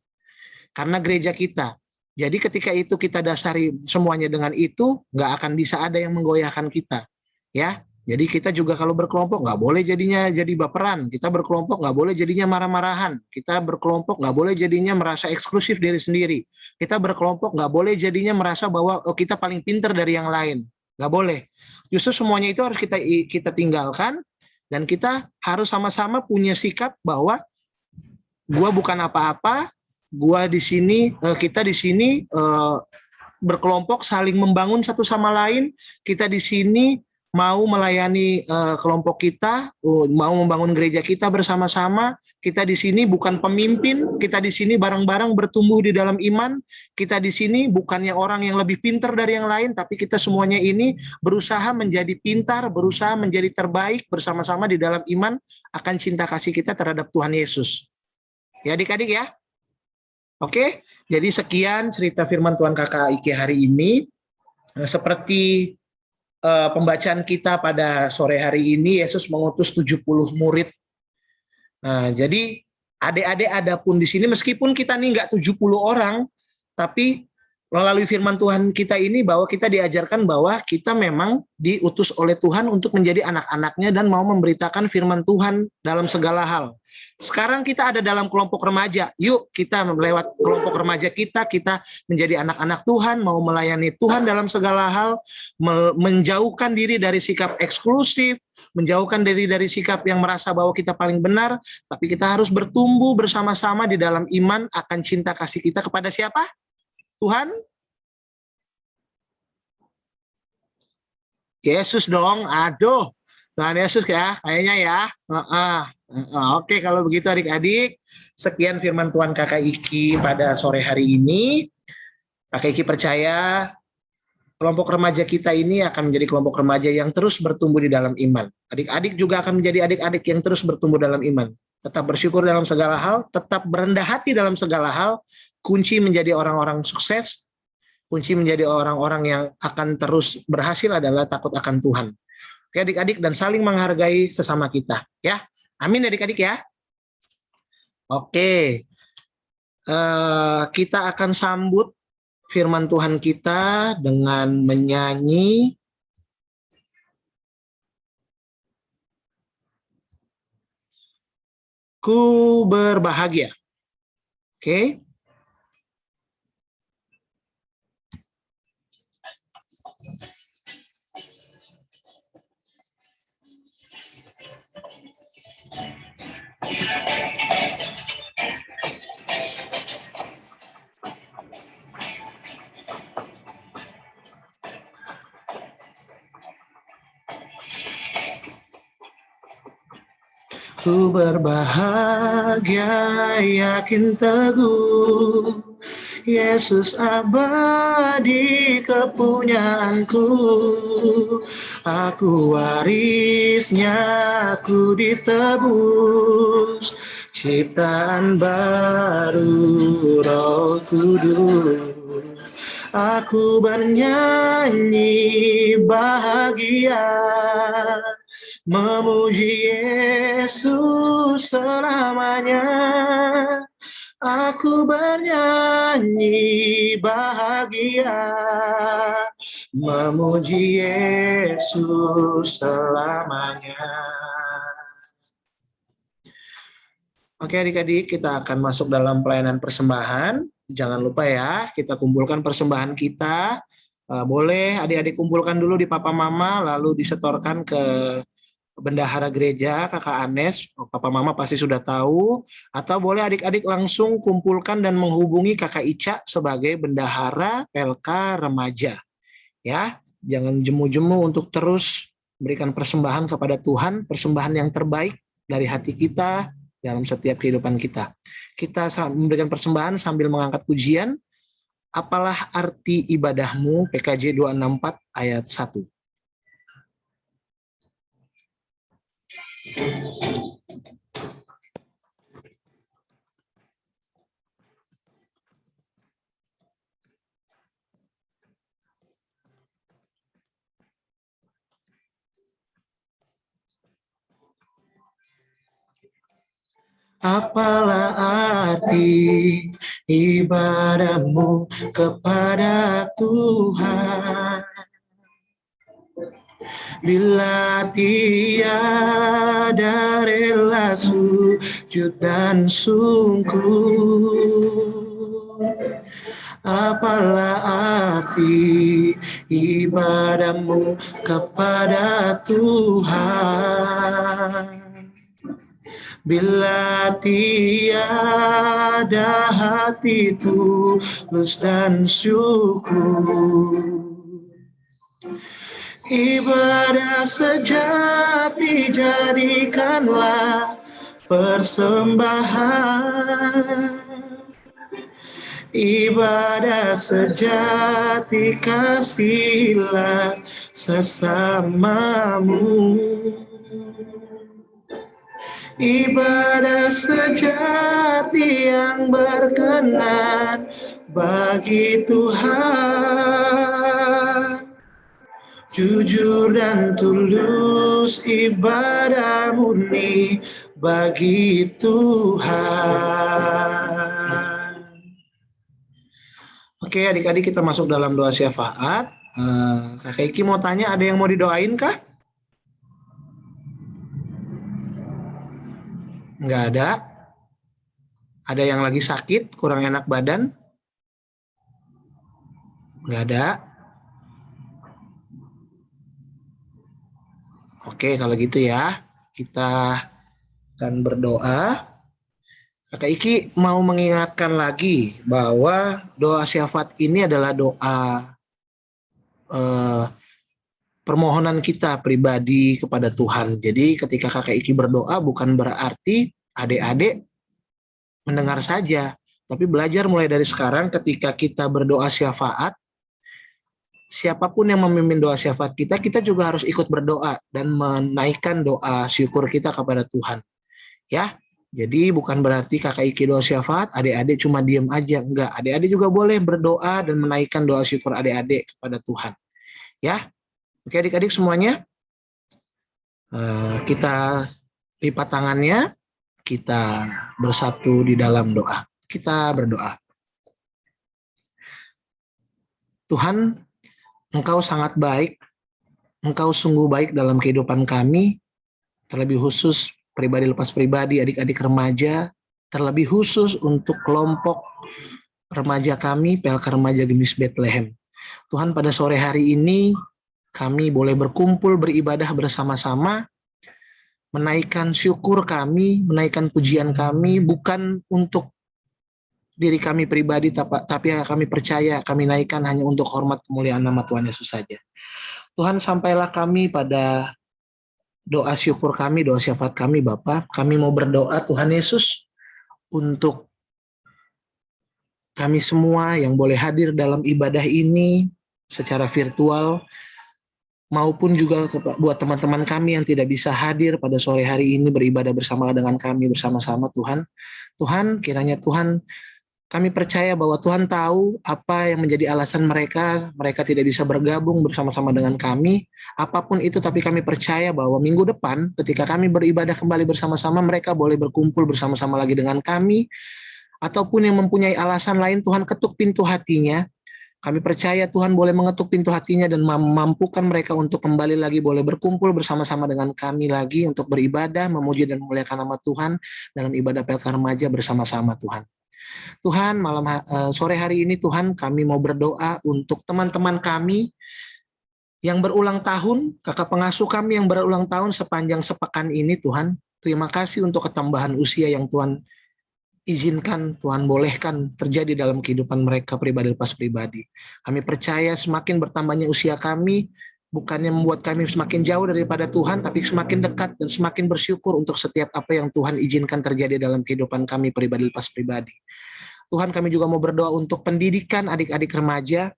Speaker 1: karena gereja kita. Jadi ketika itu kita dasari semuanya dengan itu, nggak akan bisa ada yang menggoyahkan kita, ya. Jadi kita juga kalau berkelompok nggak boleh jadinya jadi baperan. Kita berkelompok nggak boleh jadinya marah-marahan. Kita berkelompok nggak boleh jadinya merasa eksklusif diri sendiri. Kita berkelompok nggak boleh jadinya merasa bahwa kita paling pinter dari yang lain. Nggak boleh. Justru semuanya itu harus kita tinggalkan dan kita harus sama-sama punya sikap bahwa gua bukan apa-apa. Gua di sini, kita di sini berkelompok saling membangun satu sama lain. Kita di sini mau melayani kelompok kita, mau membangun gereja kita bersama-sama. Kita di sini bukan pemimpin, kita di sini bareng-bareng bertumbuh di dalam iman. Kita di sini bukannya orang yang lebih pintar dari yang lain, tapi kita semuanya ini berusaha menjadi pintar, berusaha menjadi terbaik bersama-sama di dalam iman akan cinta kasih kita terhadap Tuhan Yesus. Ya adik-adik ya. Oke, jadi sekian cerita firman Tuhan Kakak Iki hari ini. Seperti pembacaan kita pada sore hari ini, Yesus mengutus 70 murid. Nah, jadi adik-adik ada pun di sini, meskipun kita nih nggak 70 orang, tapi melalui firman Tuhan kita ini bahwa kita diajarkan bahwa kita memang diutus oleh Tuhan untuk menjadi anak-anaknya dan mau memberitakan firman Tuhan dalam segala hal. Sekarang kita ada dalam kelompok remaja. Yuk kita lewat kelompok remaja kita menjadi anak-anak Tuhan, mau melayani Tuhan dalam segala hal, menjauhkan diri dari sikap eksklusif, menjauhkan diri dari sikap yang merasa bahwa kita paling benar, tapi kita harus bertumbuh bersama-sama di dalam iman akan cinta kasih kita kepada siapa? Tuhan Yesus dong. Aduh, Tuhan Yesus ya, kayaknya ya. Oke, kalau begitu adik-adik, sekian firman Tuhan Kakak Iki pada sore hari ini. Kakak Iki percaya kelompok remaja kita ini akan menjadi kelompok remaja yang terus bertumbuh di dalam iman. Adik-adik juga akan menjadi adik-adik yang terus bertumbuh dalam iman. Tetap bersyukur dalam segala hal, tetap berendah hati dalam segala hal. Kunci menjadi orang-orang sukses, kunci menjadi orang-orang yang akan terus berhasil adalah takut akan Tuhan. Oke adik-adik, dan saling menghargai sesama kita. Ya, amin adik-adik ya. Oke, kita akan sambut firman Tuhan kita dengan menyanyi Ku Berbahagia. Oke. Ku berbahagia, yakin teguh, Yesus abadi kepunyaanku. Aku warisnya, aku ditebus, ciptaan baru Roh Kudus. Aku bernyanyi bahagia, memuji Yesus selamanya. Aku bernyanyi bahagia, memuji Yesus selamanya. Oke adik-adik, kita akan masuk dalam pelayanan persembahan. Jangan lupa ya, kita kumpulkan persembahan kita. Boleh adik-adik kumpulkan dulu di Papa Mama, lalu disetorkan ke bendahara gereja, Kakak Anes. Papa Mama pasti sudah tahu. Atau boleh adik-adik langsung kumpulkan dan menghubungi Kakak Ica sebagai bendahara PLK Remaja. Ya, jangan jemu-jemu untuk terus berikan persembahan kepada Tuhan, persembahan yang terbaik dari hati kita dalam setiap kehidupan kita. Kita memberikan persembahan sambil mengangkat pujian. Apalah arti ibadahmu, PKJ 264 ayat 1. Apalah arti ibadahmu kepada Tuhan, bila tiada rela sujud dan sungguh. Apalah arti ibadahmu kepada Tuhan, bila tiada hati tulus dan syukur. Ibadah sejati jadikanlah persembahan. Ibadah sejati kasihlah sesamamu. Ibadah sejati yang berkenan bagi Tuhan. Jujur dan tulus ibadah murni bagi Tuhan. Oke adik-adik, kita masuk dalam doa syafaat. Kakak Iki mau tanya, ada yang mau didoain kah? Nggak ada. Ada yang lagi sakit, kurang enak badan? Nggak ada. Oke, kalau gitu ya, kita akan berdoa. Kakak Iki mau mengingatkan lagi bahwa doa syafaat ini adalah doa permohonan kita pribadi kepada Tuhan. Jadi ketika Kakak Iki berdoa bukan berarti adik-adik mendengar saja, tapi belajar mulai dari sekarang ketika kita berdoa syafaat, siapapun yang memimpin doa syafaat kita, kita juga harus ikut berdoa dan menaikkan doa syukur kita kepada Tuhan. Ya, jadi bukan berarti Kakak Iki doa syafaat, adik-adik cuma diem aja, enggak. Adik-adik juga boleh berdoa dan menaikkan doa syukur adik-adik kepada Tuhan. Ya, oke adik-adik semuanya, kita lipat tangannya, kita bersatu di dalam doa. Kita berdoa. Tuhan, Engkau sangat baik, Engkau sungguh baik dalam kehidupan kami, terlebih khusus pribadi lepas pribadi, adik-adik remaja, terlebih khusus untuk kelompok remaja kami, PLK Remaja Gemis Bethlehem. Tuhan, pada sore hari ini kami boleh berkumpul beribadah bersama-sama, menaikkan syukur kami, menaikkan pujian kami, bukan untuk diri kami pribadi, tapi kami percaya kami naikkan hanya untuk hormat kemuliaan nama Tuhan Yesus saja. Tuhan, sampailah kami pada doa syukur kami, doa syafaat kami Bapa. Kami mau berdoa Tuhan Yesus untuk kami semua yang boleh hadir dalam ibadah ini secara virtual, maupun juga buat teman-teman kami yang tidak bisa hadir pada sore hari ini beribadah bersama dengan kami bersama-sama Tuhan. Tuhan, kiranya Tuhan, kami percaya bahwa Tuhan tahu apa yang menjadi alasan mereka tidak bisa bergabung bersama-sama dengan kami, apapun itu, tapi kami percaya bahwa minggu depan ketika kami beribadah kembali bersama-sama, mereka boleh berkumpul bersama-sama lagi dengan kami, ataupun yang mempunyai alasan lain, Tuhan ketuk pintu hatinya. Kami percaya Tuhan boleh mengetuk pintu hatinya dan memampukan mereka untuk kembali lagi boleh berkumpul bersama-sama dengan kami lagi untuk beribadah, memuji dan memuliakan nama Tuhan dalam ibadah PLK Remaja bersama-sama Tuhan. Tuhan, sore hari ini Tuhan, kami mau berdoa untuk teman-teman kami yang berulang tahun, kakak pengasuh kami yang berulang tahun sepanjang sepekan ini Tuhan. Terima kasih untuk ketambahan usia yang Tuhan izinkan, Tuhan bolehkan terjadi dalam kehidupan mereka pribadi lepas pribadi. Kami percaya semakin bertambahnya usia kami, bukannya membuat kami semakin jauh daripada Tuhan, tapi semakin dekat dan semakin bersyukur untuk setiap apa yang Tuhan izinkan terjadi dalam kehidupan kami pribadi lepas pribadi. Tuhan, kami juga mau berdoa untuk pendidikan adik-adik remaja.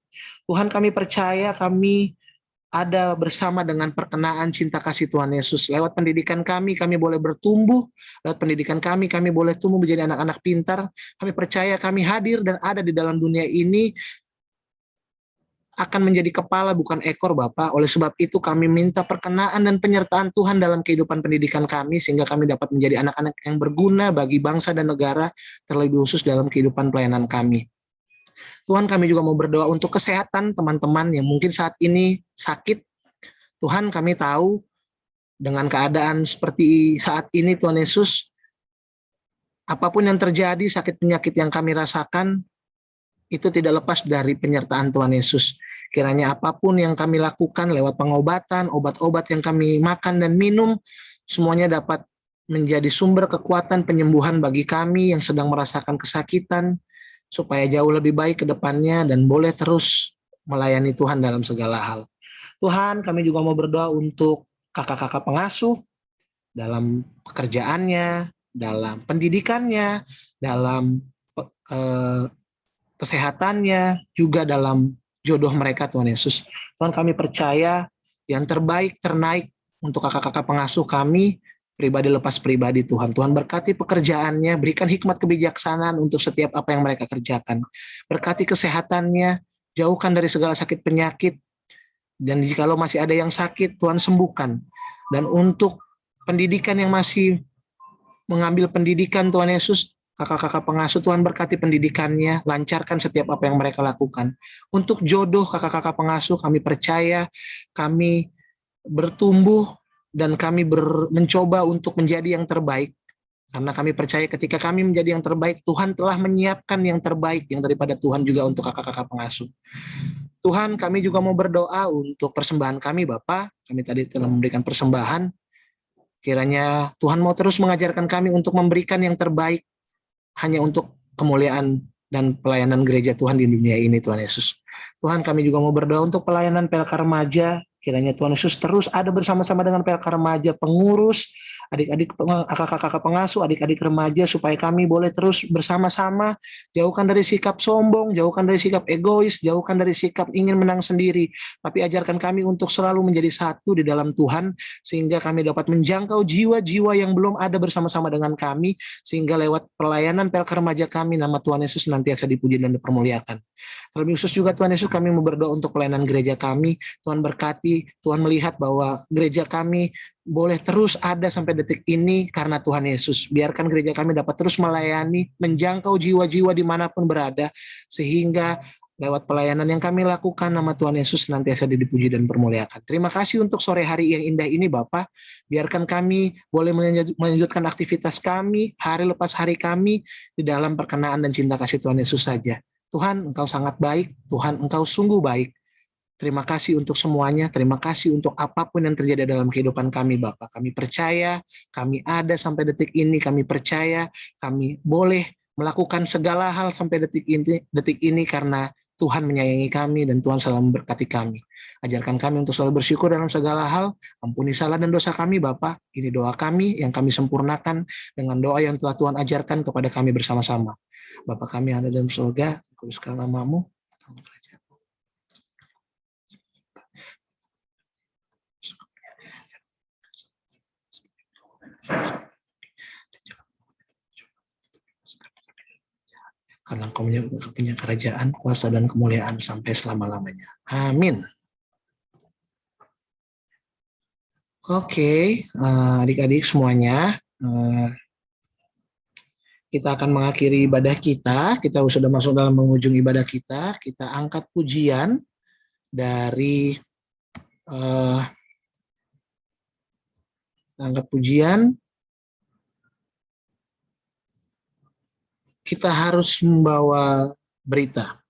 Speaker 1: Tuhan, kami percaya kami ada bersama dengan perkenaan cinta kasih Tuhan Yesus. Lewat pendidikan kami boleh bertumbuh. Lewat pendidikan kami boleh tumbuh menjadi anak-anak pintar. Kami percaya kami hadir dan ada di dalam dunia ini akan menjadi kepala bukan ekor Bapak. Oleh sebab itu kami minta perkenaan dan penyertaan Tuhan dalam kehidupan pendidikan kami sehingga kami dapat menjadi anak-anak yang berguna bagi bangsa dan negara, terlebih khusus dalam kehidupan pelayanan kami. Tuhan, kami juga mau berdoa untuk kesehatan teman-teman yang mungkin saat ini sakit. Tuhan, kami tahu dengan keadaan seperti saat ini Tuhan Yesus, apapun yang terjadi, sakit penyakit yang kami rasakan, itu tidak lepas dari penyertaan Tuhan Yesus. Kiranya apapun yang kami lakukan lewat pengobatan, obat-obat yang kami makan dan minum, semuanya dapat menjadi sumber kekuatan penyembuhan bagi kami yang sedang merasakan kesakitan, supaya jauh lebih baik ke depannya dan boleh terus melayani Tuhan dalam segala hal. Tuhan, kami juga mau berdoa untuk kakak-kakak pengasuh dalam pekerjaannya, dalam pendidikannya, dalam kesehatannya, juga dalam jodoh mereka Tuhan Yesus. Tuhan, kami percaya yang terbaik, ternaik untuk kakak-kakak pengasuh kami, pribadi lepas pribadi Tuhan. Tuhan berkati pekerjaannya, berikan hikmat kebijaksanaan untuk setiap apa yang mereka kerjakan. Berkati kesehatannya, jauhkan dari segala sakit penyakit, dan jikalau masih ada yang sakit, Tuhan sembuhkan. Dan untuk pendidikan yang masih mengambil pendidikan Tuhan Yesus, kakak-kakak pengasuh Tuhan berkati pendidikannya, lancarkan setiap apa yang mereka lakukan. Untuk jodoh kakak-kakak pengasuh, kami percaya kami bertumbuh dan kami mencoba untuk menjadi yang terbaik. Karena kami percaya ketika kami menjadi yang terbaik, Tuhan telah menyiapkan yang terbaik yang daripada Tuhan juga untuk kakak-kakak pengasuh. Tuhan, kami juga mau berdoa untuk persembahan kami Bapak. Kami tadi telah memberikan persembahan. Kiranya Tuhan mau terus mengajarkan kami untuk memberikan yang terbaik hanya untuk kemuliaan dan pelayanan gereja Tuhan di dunia ini Tuhan Yesus. Tuhan, kami juga mau berdoa untuk pelayanan PLK Remaja. Kiranya Tuhan Yesus terus ada bersama-sama dengan PLK Remaja, pengurus, adik-adik kakak-kakak pengasuh, adik-adik remaja, supaya kami boleh terus bersama-sama, jauhkan dari sikap sombong, jauhkan dari sikap egois, jauhkan dari sikap ingin menang sendiri, tapi ajarkan kami untuk selalu menjadi satu di dalam Tuhan, sehingga kami dapat menjangkau jiwa-jiwa yang belum ada bersama-sama dengan kami, sehingga lewat pelayanan PLK Remaja kami, nama Tuhan Yesus senantiasa dipuji dan dipermuliakan. Terlebih khusus juga Tuhan Yesus, kami mau berdoa untuk pelayanan gereja kami. Tuhan berkati, Tuhan melihat bahwa gereja kami boleh terus ada sampai detik ini karena Tuhan Yesus. Biarkan gereja kami dapat terus melayani, menjangkau jiwa-jiwa dimanapun berada, sehingga lewat pelayanan yang kami lakukan, nama Tuhan Yesus senantiasa dipuji dan dipermuliakan. Terima kasih untuk sore hari yang indah ini Bapak. Biarkan kami boleh melanjutkan aktivitas kami, hari lepas hari kami, di dalam perkenaan dan cinta kasih Tuhan Yesus saja. Tuhan, Engkau sangat baik. Tuhan, Engkau sungguh baik. Terima kasih untuk semuanya. Terima kasih untuk apapun yang terjadi dalam kehidupan kami, Bapak. Kami percaya, kami ada sampai detik ini. Kami percaya, kami boleh melakukan segala hal sampai detik ini karena Tuhan menyayangi kami dan Tuhan selalu memberkati kami. Ajarkan kami untuk selalu bersyukur dalam segala hal. Ampuni salah dan dosa kami, Bapa. Ini doa kami yang kami sempurnakan dengan doa yang telah Tuhan ajarkan kepada kami bersama-sama. Bapa kami yang ada dalam surga, dikuduskan nama-Mu. Karena Engkau punya kerajaan, kuasa, dan kemuliaan sampai selama-lamanya. Amin. Oke, adik-adik semuanya, kita akan mengakhiri ibadah kita. Kita sudah masuk dalam penghujung ibadah kita. Kita angkat pujian dari kita harus membawa berita.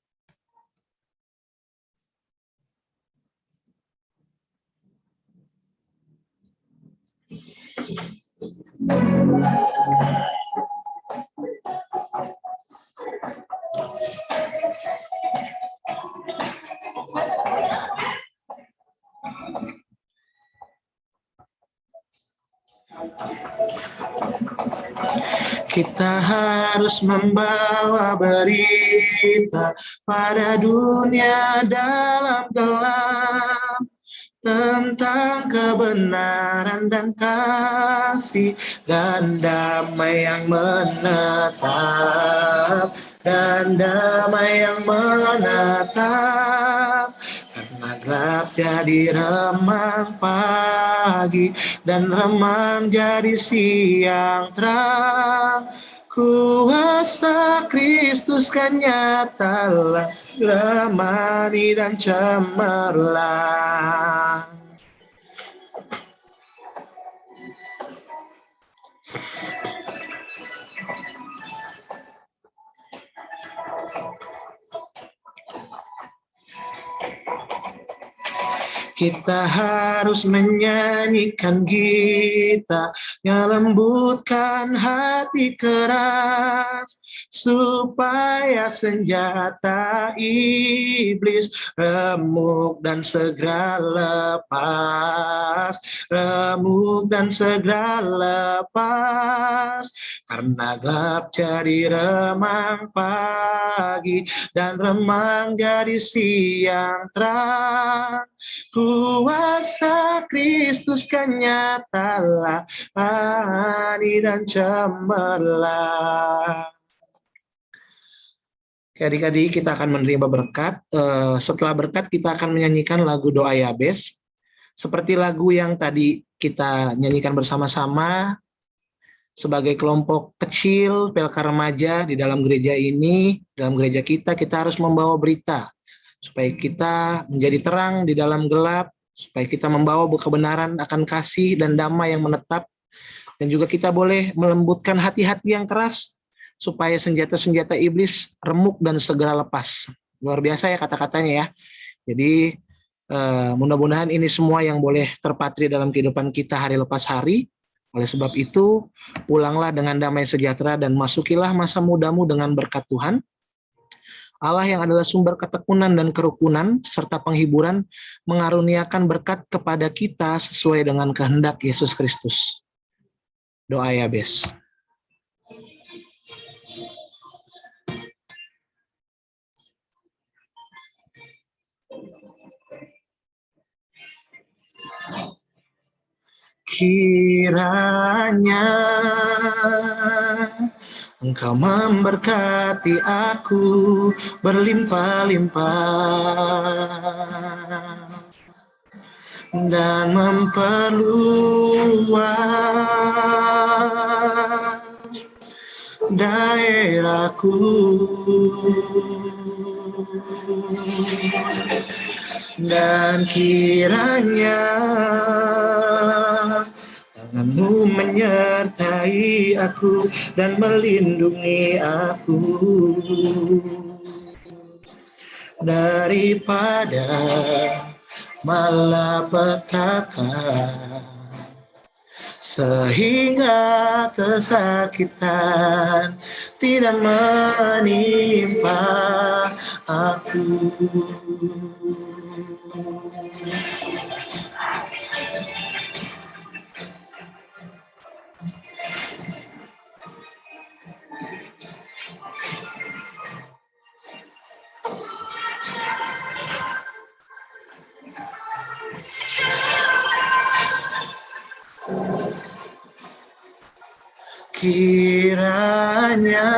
Speaker 1: Kita harus membawa berita pada dunia dalam gelap tentang kebenaran dan kasih dan damai yang menetap karena gelap jadi remang pagi dan remang jadi siang terang. Kuasa Kristus kan nyatalah, remani dan cemerlang. Kita harus menyanyikan gita yang lembutkan hati keras, supaya senjata iblis remuk dan segera lepas, karena gelap jadi remang pagi dan remang jadi siang terang. Kuasa Kristus kan nyatalah, ani dan cemerlang. Oke, adik-adik, kita akan menerima berkat. Setelah berkat, kita akan menyanyikan lagu doa Yabes. Seperti lagu yang tadi kita nyanyikan bersama-sama, sebagai kelompok kecil, PLK remaja di dalam gereja ini, dalam gereja kita harus membawa berita. Supaya kita menjadi terang di dalam gelap, supaya kita membawa kebenaran akan kasih dan damai yang menetap, dan juga kita boleh melembutkan hati-hati yang keras, supaya senjata-senjata iblis remuk dan segera lepas. Luar biasa ya kata-katanya ya. Jadi mudah-mudahan ini semua yang boleh terpatri dalam kehidupan kita hari lepas hari. Oleh sebab itu, pulanglah dengan damai sejahtera dan masukilah masa mudamu dengan berkat Tuhan. Allah yang adalah sumber ketekunan dan kerukunan serta penghiburan mengaruniakan berkat kepada kita sesuai dengan kehendak Yesus Kristus. Doa Yabes. Kiranya Engkau memberkati aku berlimpah-limpah dan memperluas daerahku, dan kiranya tanganmu menyertai aku dan melindungi aku daripada malapetaka, sehingga kesakitan tidak menimpa aku. Kiranya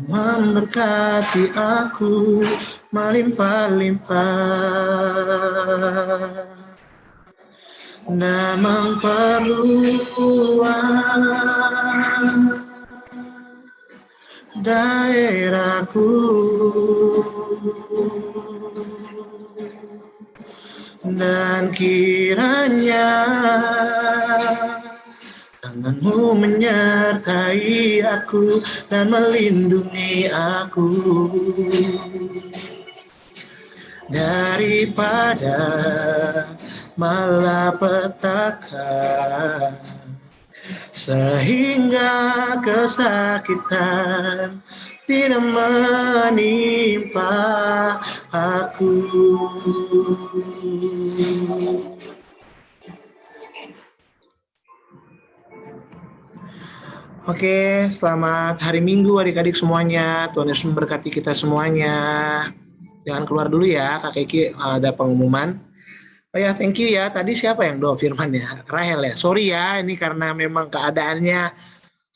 Speaker 1: memberkati aku melimpah-limpah dan memperluas daerahku, dan kiranya tanganmu menyertai aku dan melindungi aku daripada malapetaka, sehingga kesakitan tidak menimpa aku. Oke, selamat hari Minggu adik-adik semuanya. Tuhan Yesus memberkati kita semuanya. Jangan keluar dulu ya, Kak Eki ada pengumuman. Oh ya, thank you ya. Tadi siapa yang doa firman ya? Rahel ya. Sorry ya, ini karena memang keadaannya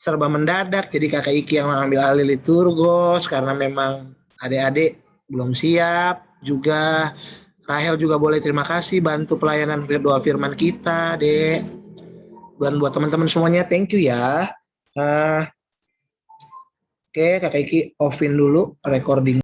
Speaker 1: serba mendadak. Jadi Kak Eki yang mengambil alih liturgos karena memang adik-adik belum siap. Juga Rahel juga boleh terima kasih bantu pelayanan doa firman kita, Dek. Dan buat teman-teman semuanya, thank you ya. Oke, Kak Eki offin dulu recording.